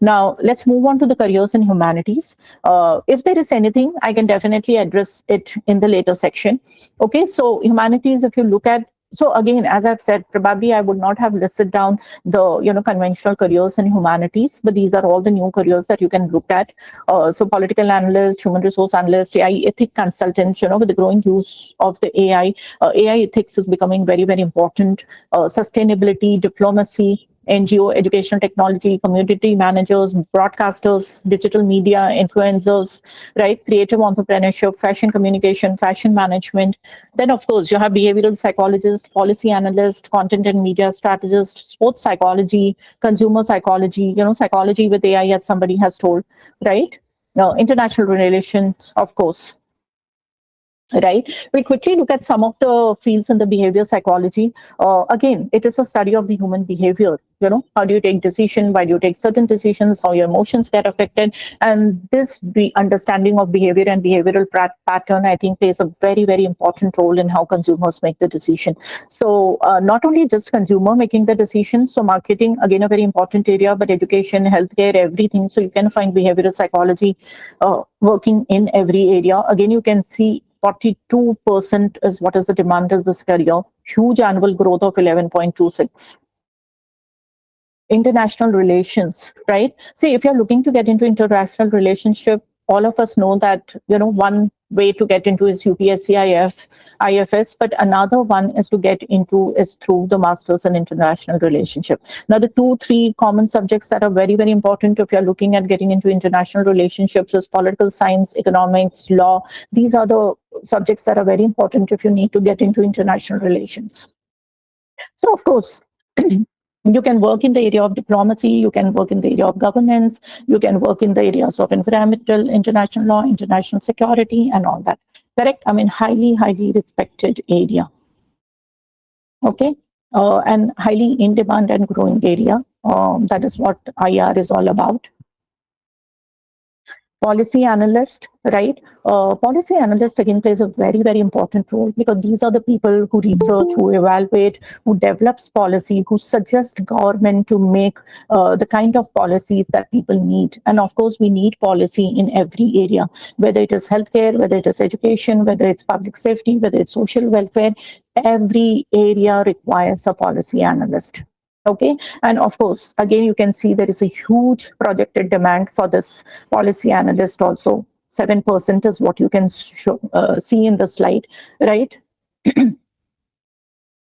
Now, let's move on to the careers in humanities. If there is anything, I can definitely address it in the later section. Okay, so humanities, if you look at, so again, as I've said, probably I would not have listed down the conventional careers in humanities, but these are all the new careers that you can look at. So political analyst, human resource analyst, AI ethic consultant, with the growing use of the AI, AI ethics is becoming very, very important. Sustainability, diplomacy, NGO, educational technology, community managers, broadcasters, digital media, influencers, right? Creative entrepreneurship, fashion communication, fashion management. Then, of course, you have behavioral psychologist, policy analyst, content and media strategist, sports psychology, consumer psychology, psychology with AI, as somebody has told, right? International relations, of course. Right. We'll quickly look at some of the fields in the behavior psychology. Again, it is a study of the human behavior. How do you take decision? Why do you take certain decisions? How your emotions get affected? And this understanding of behavior and behavioral pattern, I think, plays a very, very important role in how consumers make the decision. So not only just consumer making the decision, so marketing, again, a very important area, but education, healthcare, everything. So you can find behavioral psychology working in every area. Again, you can see 42% is what is the demand is this career. Huge annual growth of 11.26. International relations, right? See, if you're looking to get into international relationship, all of us know that, one way to get into is UPSC IFS, but another one is to get into is through the Masters in International Relationship. Now, the 2-3 common subjects that are very, very important if you're looking at getting into international relationships is political science, economics, law. These are the subjects that are very important if you need to get into international relations. So, of course, you can work in the area of diplomacy, you can work in the area of governance, you can work in the areas of environmental, international law, international security, and all that. Correct? I mean, highly, highly respected area. Okay? And highly in demand and growing area. That is what IR is all about. Policy analyst, right? Policy analyst again plays a very, very important role because these are the people who research, who evaluate, who develops policy, who suggest government to make the kind of policies that people need. And of course, we need policy in every area, whether it is healthcare, whether it is education, whether it's public safety, whether it's social welfare. Every area requires a policy analyst. Okay, and of course, again, you can see there is a huge projected demand for this policy analyst also. 7% is what you can see in the slide, right?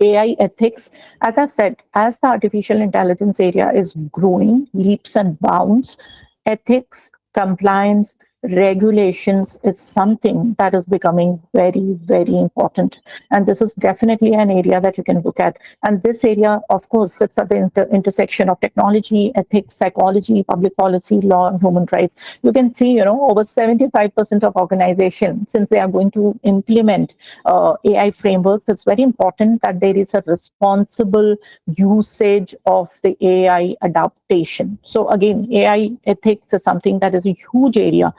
AI ethics, as I've said, as the artificial intelligence area is growing leaps and bounds, ethics, compliance, regulations is something that is becoming very, very important. And this is definitely an area that you can look at. And this area, of course, sits at the intersection of technology, ethics, psychology, public policy, law, and human rights. You can see, over 75% of organizations, since they are going to implement AI frameworks, it's very important that there is a responsible usage of the AI adaptation. So again, AI ethics is something that is a huge area,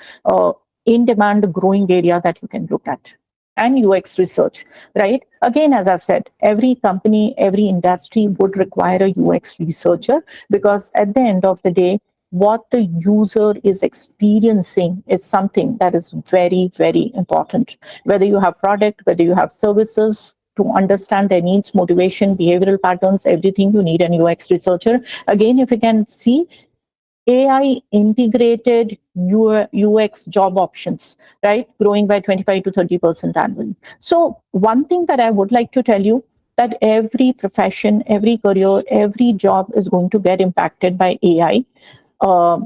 in demand, growing area that you can look at. And UX research, right? Again, as I've said, every company, every industry would require a UX researcher because at the end of the day, what the user is experiencing is something that is very, very important. Whether you have product, whether you have services, to understand their needs, motivation, behavioral patterns, everything you need an UX researcher. Again, if you can see AI integrated UX job options, right? Growing by 25 to 30% annually. So one thing that I would like to tell you that every profession, every career, every job is going to get impacted by AI. uh,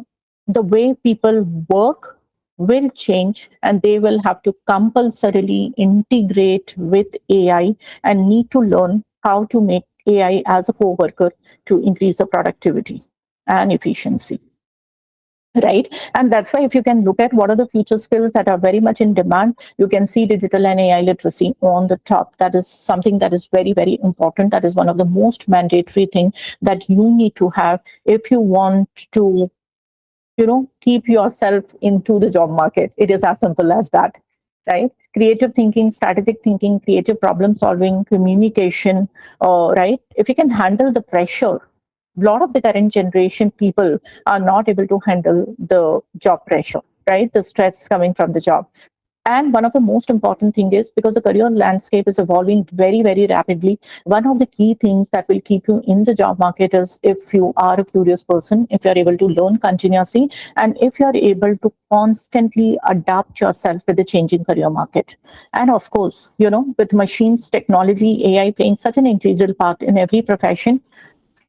the way people work will change, and they will have to compulsorily integrate with AI and need to learn how to make AI as a co-worker to increase the productivity and efficiency. Right. And that's why if you can look at what are the future skills that are very much in demand, you can see digital and AI literacy on the top. That is something that is very, very important. That is one of the most mandatory thing that you need to have if you want to, keep yourself into the job market. It is as simple as that, right? Creative thinking, strategic thinking, creative problem solving, communication, right? If you can handle the pressure, a lot of the current generation people are not able to handle the job pressure, right? The stress coming from the job. And one of the most important thing is, because the career landscape is evolving very, very rapidly, one of the key things that will keep you in the job market is if you are a curious person, if you're able to learn continuously, and if you're able to constantly adapt yourself with the changing career market. And of course, with machines, technology, AI playing such an integral part in every profession,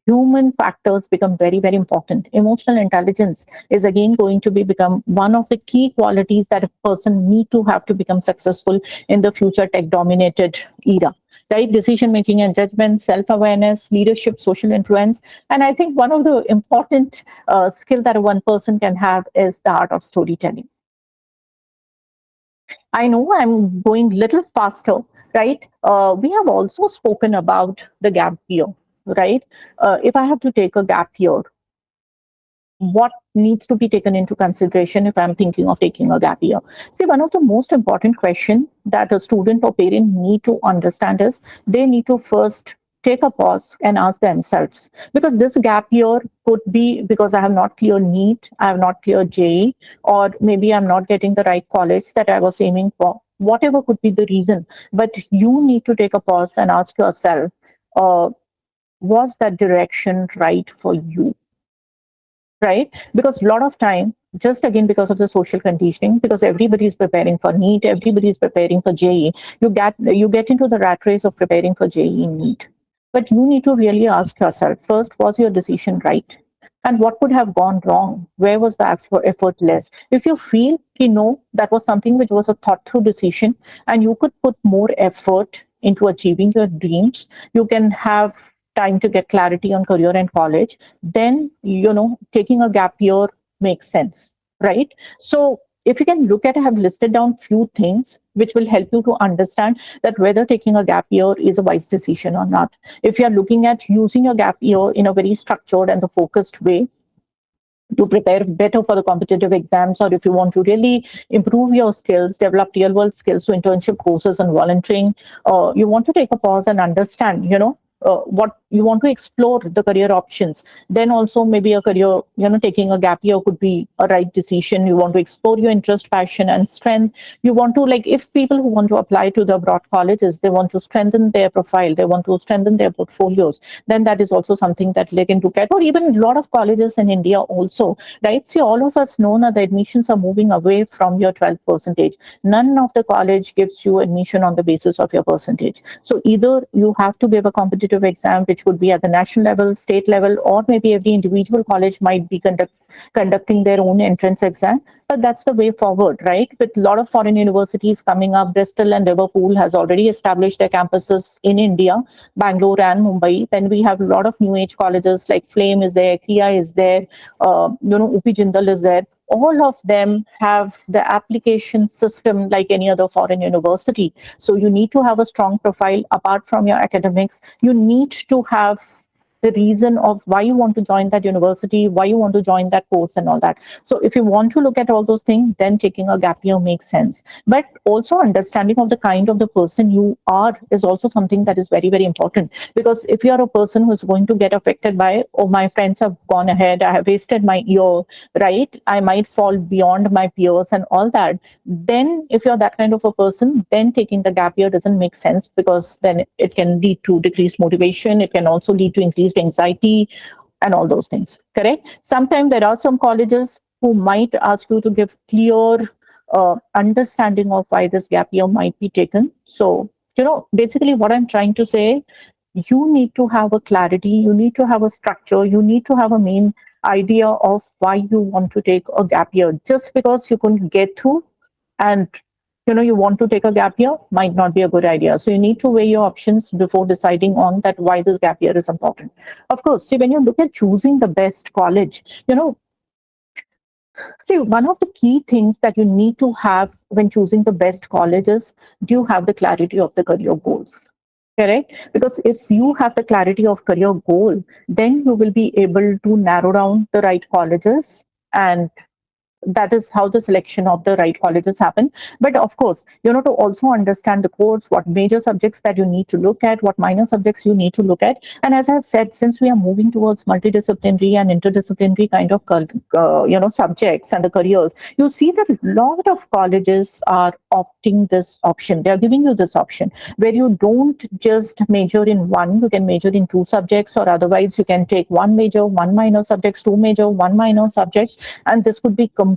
human factors become very, very important. Emotional intelligence is again going to become one of the key qualities that a person need to have to become successful in the future tech dominated era. Right? Decision making and judgment, self awareness, leadership, social influence. And I think one of the important skill that one person can have is the art of storytelling. I know I'm going little faster, right? We have also spoken about the gap year, right? If I have to take a gap year, what needs to be taken into consideration if I'm thinking of taking a gap year? See, one of the most important question that a student or parent need to understand is they need to first take a pause and ask themselves, because this gap year could be because I have not clear NEET, I have not clear JEE, or maybe I'm not getting the right college that I was aiming for. Whatever could be the reason, but you need to take a pause and ask yourself, was that direction right for you? Right? Because a lot of time, just again because of the social conditioning, because everybody is preparing for NEET, everybody is preparing for JEE, you get into the rat race of preparing for JEE and NEET. But you need to really ask yourself first, was your decision right? And what could have gone wrong? Where was the effort less? If you feel, that was something which was a thought through decision and you could put more effort into achieving your dreams, you can have time to get clarity on career and college, then taking a gap year makes sense, right? So if you can look at, I have listed down few things which will help you to understand that whether taking a gap year is a wise decision or not. If you are looking at using a gap year in a very structured and the focused way to prepare better for the competitive exams, or if you want to really improve your skills, develop real world skills to internship courses and volunteering, you want to take a pause and understand, what you want to explore the career options, then also maybe a career, taking a gap year could be a right decision. You want to explore your interest, passion and strength. You want to, like, if people who want to apply to the abroad colleges, they want to strengthen their profile, they want to strengthen their portfolios, then that is also something that they can look at. Or even a lot of colleges in India also, right? See, all of us know that the admissions are moving away from your 12 percentage. None of the college gives you admission on the basis of your percentage. So either you have to give a competitive exam, which would be at the national level, state level, or maybe every individual college might be conducting their own entrance exam. But that's the way forward, right? With a lot of foreign universities coming up, Bristol and Liverpool has already established their campuses in India, Bangalore and Mumbai. Then we have a lot of new age colleges like Flame is there, Kia is there, UP Jindal is there. All of them have the application system like any other foreign university. So you need to have a strong profile apart from your academics. You need to have the reason of why you want to join that university, why you want to join that course and all that. So if you want to look at all those things, then taking a gap year makes sense. But also understanding of the kind of the person you are is also something that is very, very important. Because if you are a person who is going to get affected by, oh, my friends have gone ahead, I have wasted my year, right? I might fall beyond my peers and all that. Then if you're that kind of a person, then taking the gap year doesn't make sense, because then it can lead to decreased motivation. It can also lead to increased anxiety and all those things. Correct? Sometimes there are some colleges who might ask you to give clear understanding of why this gap year might be taken. So, basically what I'm trying to say, you need to have a clarity, you need to have a structure, you need to have a main idea of why you want to take a gap year. Just because you couldn't get through and you want to take a gap year might not be a good idea. So you need to weigh your options before deciding on that why this gap year is important. Of course, see, when you look at choosing the best college, see, one of the key things that you need to have when choosing the best college is, do you have the clarity of the career goals? Correct? Because if you have the clarity of career goal, then you will be able to narrow down the right colleges, and that is how the selection of the right colleges happen. But of course, to also understand the course, what major subjects that you need to look at, what minor subjects you need to look at. And as I've said, since we are moving towards multidisciplinary and interdisciplinary kind of subjects and the careers, you see that a lot of colleges are opting this option. They are giving you this option where you don't just major in one, you can major in two subjects, or otherwise you can take one major, one minor subjects, two major, one minor subjects, and this could be completely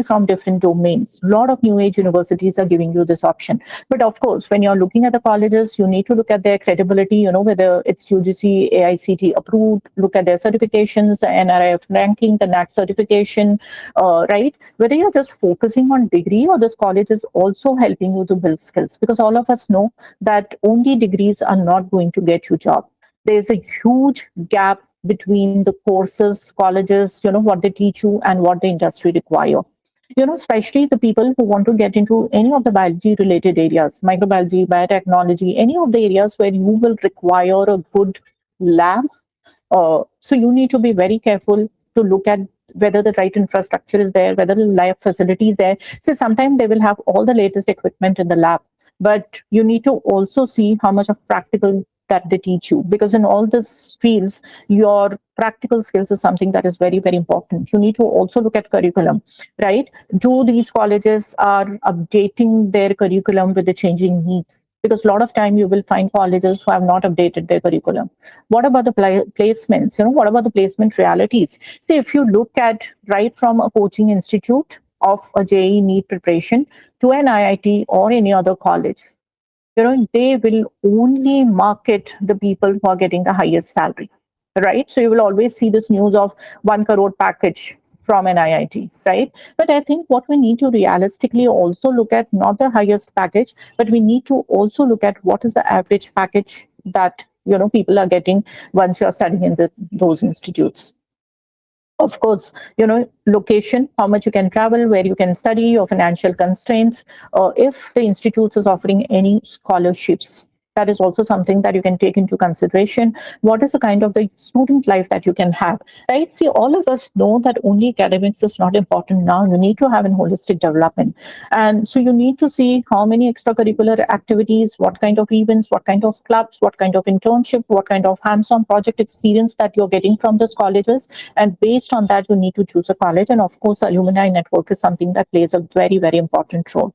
from different domains. A lot of new age universities are giving you this option. But of course, when you're looking at the colleges, you need to look at their credibility, whether it's UGC, AICT approved, look at their certifications, the NRIF ranking, the NAC certification, right? Whether you're just focusing on degree or this college is also helping you to build skills, because all of us know that only degrees are not going to get you job. There's a huge gap between the courses, colleges, what they teach you and what the industry require. Especially the people who want to get into any of the biology related areas, microbiology, biotechnology, any of the areas where you will require a good lab. So you need to be very careful to look at whether the right infrastructure is there, whether the lab facility is there. So sometimes they will have all the latest equipment in the lab, but you need to also see how much of practical that they teach you, because in all these fields, your practical skills is something that is very, very important. You need to also look at curriculum, right? Do these colleges are updating their curriculum with the changing needs? Because a lot of time you will find colleges who have not updated their curriculum. What about the placements? What about the placement realities? See, if you look at right from a coaching institute of a JEE NEET preparation to an IIT or any other college, they will only market the people who are getting the highest salary, right? So you will always see this news of 1 crore package from an IIT, right? But I think what we need to realistically also look at, not the highest package, but we need to also look at what is the average package that people are getting once you are studying in those institutes. Of course, location, how much you can travel, where you can study, your financial constraints, if the institute is offering any scholarships. That is also something that you can take into consideration. What is the kind of the student life that you can have, right? See, all of us know that only academics is not important now. You need to have a holistic development. And so you need to see how many extracurricular activities, what kind of events, what kind of clubs, what kind of internship, what kind of hands-on project experience that you're getting from these colleges. And based on that, you need to choose a college. And of course, alumni network is something that plays a very, very important role.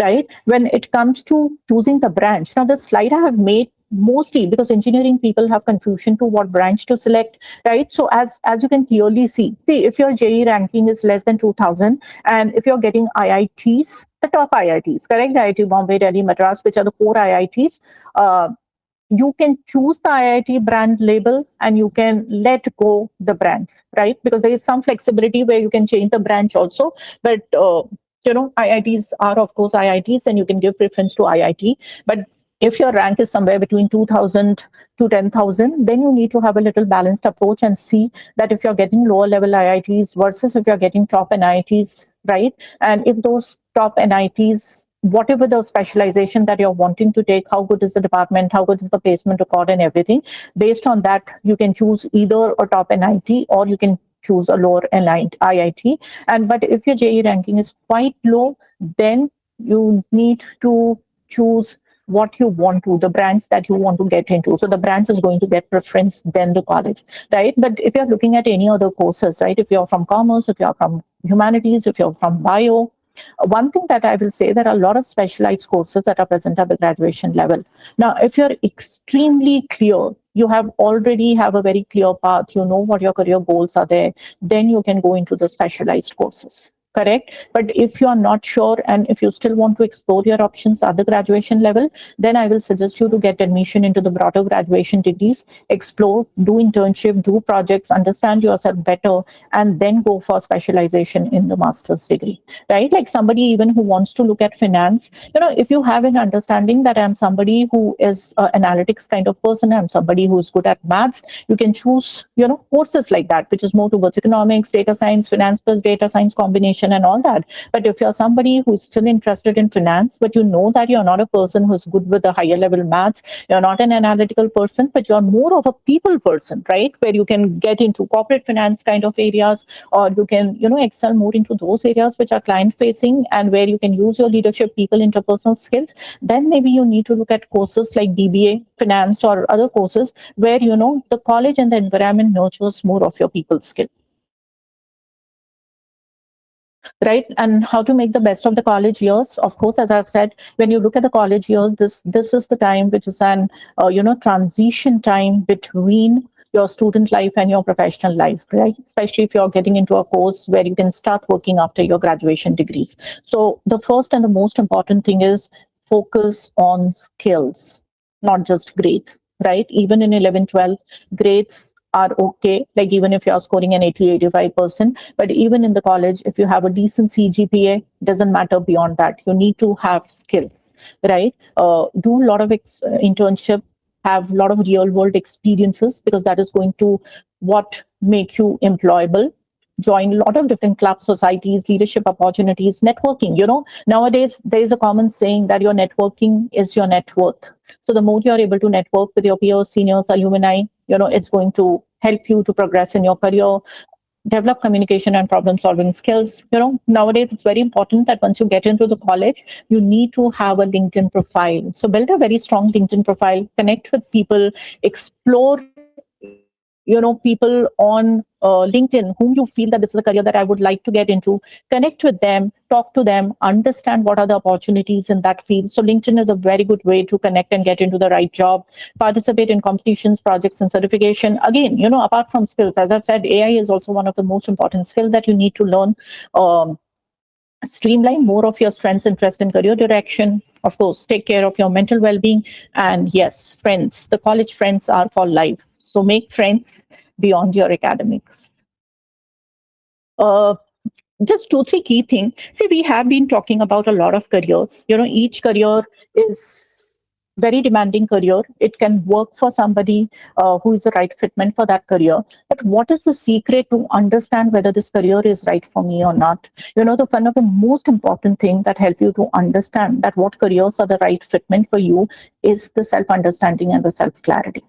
Right? When it comes to choosing the branch, now the slide I have made mostly because engineering people have confusion to what branch to select, right? So as you can clearly see, if your JEE ranking is less than 2000, and if you're getting IITs, the top IITs, correct? The IIT Bombay, Delhi, Madras, which are the core IITs, you can choose the IIT brand label and you can let go the branch, right? Because there is some flexibility where you can change the branch also, but IITs are of course IITs, and you can give preference to IIT. But if your rank is somewhere between 2000 to 10,000, then you need to have a little balanced approach and see that if you're getting lower level IITs versus if you're getting top NITs, right? And if those top NITs whatever the specialization that you're wanting to take, how good is the department, how good is the placement record and everything. Based on that, you can choose either a top NIT or you can choose a lower IIT. And but if your JE ranking is quite low, then you need to choose what you want to, the branch that you want to get into. So the branch is going to get preference than the college, right? But if you're looking at any other courses, right, if you're from commerce, if you're from humanities, if you're from bio, one thing that I will say, there are a lot of specialized courses that are present at the graduation level. Now, if you're extremely clear, you have already have a very clear path, you know what your career goals are there, then you can go into the specialized courses. Correct. But if you are not sure and if you still want to explore your options at the graduation level, then I will suggest you to get admission into the broader graduation degrees, explore, do internship, do projects, understand yourself better, and then go for specialization in the master's degree, right? Like somebody even who wants to look at finance, if you have an understanding that I'm somebody who is an analytics kind of person, I'm somebody who's good at maths, you can choose, courses like that, which is more towards economics, data science, finance plus data science combination and all that. But if you're somebody who's still interested in finance, but you know that you're not a person who's good with the higher level maths, you're not an analytical person, but you're more of a people person, right? Where you can get into corporate finance kind of areas, or you can, excel more into those areas which are client facing and where you can use your leadership, people, interpersonal skills. Then maybe you need to look at courses like BBA, finance, or other courses where, the college and the environment nurtures more of your people skill. Right? And how to make the best of the college years. Of course, as I've said, when you look at the college years, this is the time which is an transition time between your student life and your professional life, right? Especially if you're getting into a course where you can start working after your graduation degrees. So the first and the most important thing is focus on skills, not just grades, right? Even in 11, 12, grades are okay, like even if you're scoring an 80, 85%, but even in the college, if you have a decent CGPA, doesn't matter beyond that. You need to have skills, right? Do a lot of internship, have a lot of real world experiences, because that is going to what make you employable. Join a lot of different clubs, societies, leadership opportunities, networking. Nowadays there is a common saying that your networking is your net worth. So the more you're able to network with your peers, seniors, alumni, it's going to help you to progress in your career, develop communication and problem solving skills. Nowadays it's very important that once you get into the college, you need to have a LinkedIn profile. So build a very strong LinkedIn profile, connect with people, explore people on LinkedIn whom you feel that this is a career that I would like to get into. Connect with them, talk to them, understand what are the opportunities in that field. So LinkedIn is a very good way to connect and get into the right job. Participate in competitions, projects, and certification. Again, apart from skills, as I've said, AI is also one of the most important skills that you need to learn. Streamline more of your strengths, interest, and career direction. Of course, take care of your mental well-being. And yes, friends, the college friends are for life. So make friends beyond your academics. Just 2-3 key things. See, we have been talking about a lot of careers. Each career is very demanding career. It can work for somebody who is the right fitment for that career. But what is the secret to understand whether this career is right for me or not? The one of the most important thing that help you to understand that what careers are the right fitment for you is the self-understanding and the self-clarity.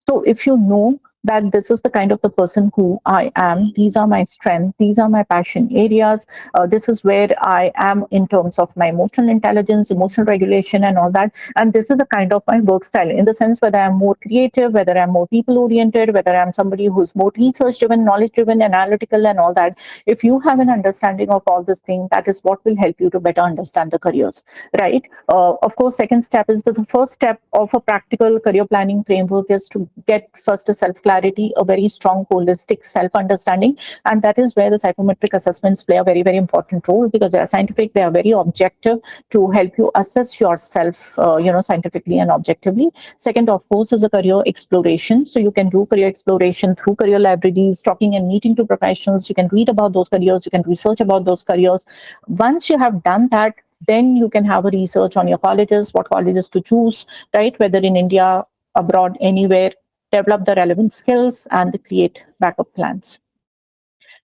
So if you know that this is the kind of the person who I am, these are my strengths, these are my passion areas, this is where I am in terms of my emotional intelligence, emotional regulation and all that. And this is the kind of my work style, in the sense whether I'm more creative, whether I'm more people oriented, whether I'm somebody who's more research driven, knowledge driven, analytical and all that. If you have an understanding of all this thing, that is what will help you to better understand the careers, right? Of course, second step is the first step of a practical career planning framework is to get first a self-clarity, a very strong holistic self-understanding. And that is where the psychometric assessments play a very, very important role, because they are scientific, they are very objective to help you assess yourself, scientifically and objectively. Second, of course, is a career exploration. So you can do career exploration through career libraries, talking and meeting to professionals. You can read about those careers, you can research about those careers. Once you have done that, then you can have a research on your colleges, what colleges to choose, right? Whether in India, abroad, anywhere, develop the relevant skills and create backup plans.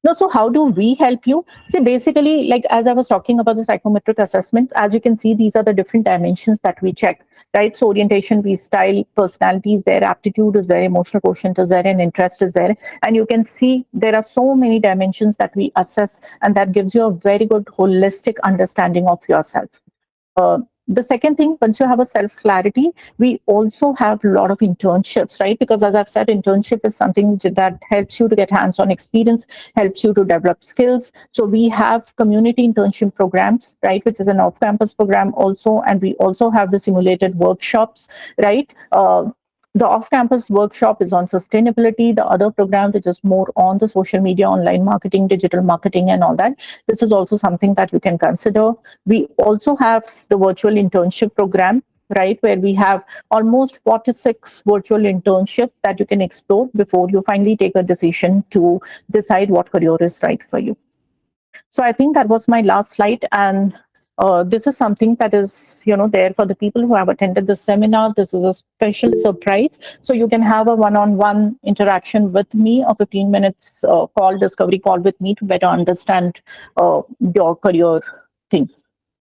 No, so how do we help you? See, basically, like as I was talking about the psychometric assessment, as you can see, these are the different dimensions that we check, right? So orientation, we style, personality is there, aptitude is there, emotional quotient is there, and interest is there. And you can see there are so many dimensions that we assess, and that gives you a very good holistic understanding of yourself. The second thing, once you have a self clarity, we also have a lot of internships, right? Because as I've said, internship is something that helps you to get hands on experience, helps you to develop skills. So we have community internship programs, right, which is an off campus program also. And we also have the simulated workshops, right? The off-campus workshop is on sustainability. The other program, which is more on the social media, online marketing, digital marketing, and all that. This is also something that you can consider. We also have the virtual internship program, right, where we have almost 46 virtual internships that you can explore before you finally take a decision to decide what career is right for you. So I think that was my last slide, and this is something that is, there for the people who have attended the seminar. This is a special surprise. So you can have a one-on-one interaction with me, a 15 minutes discovery call with me to better understand your career thing.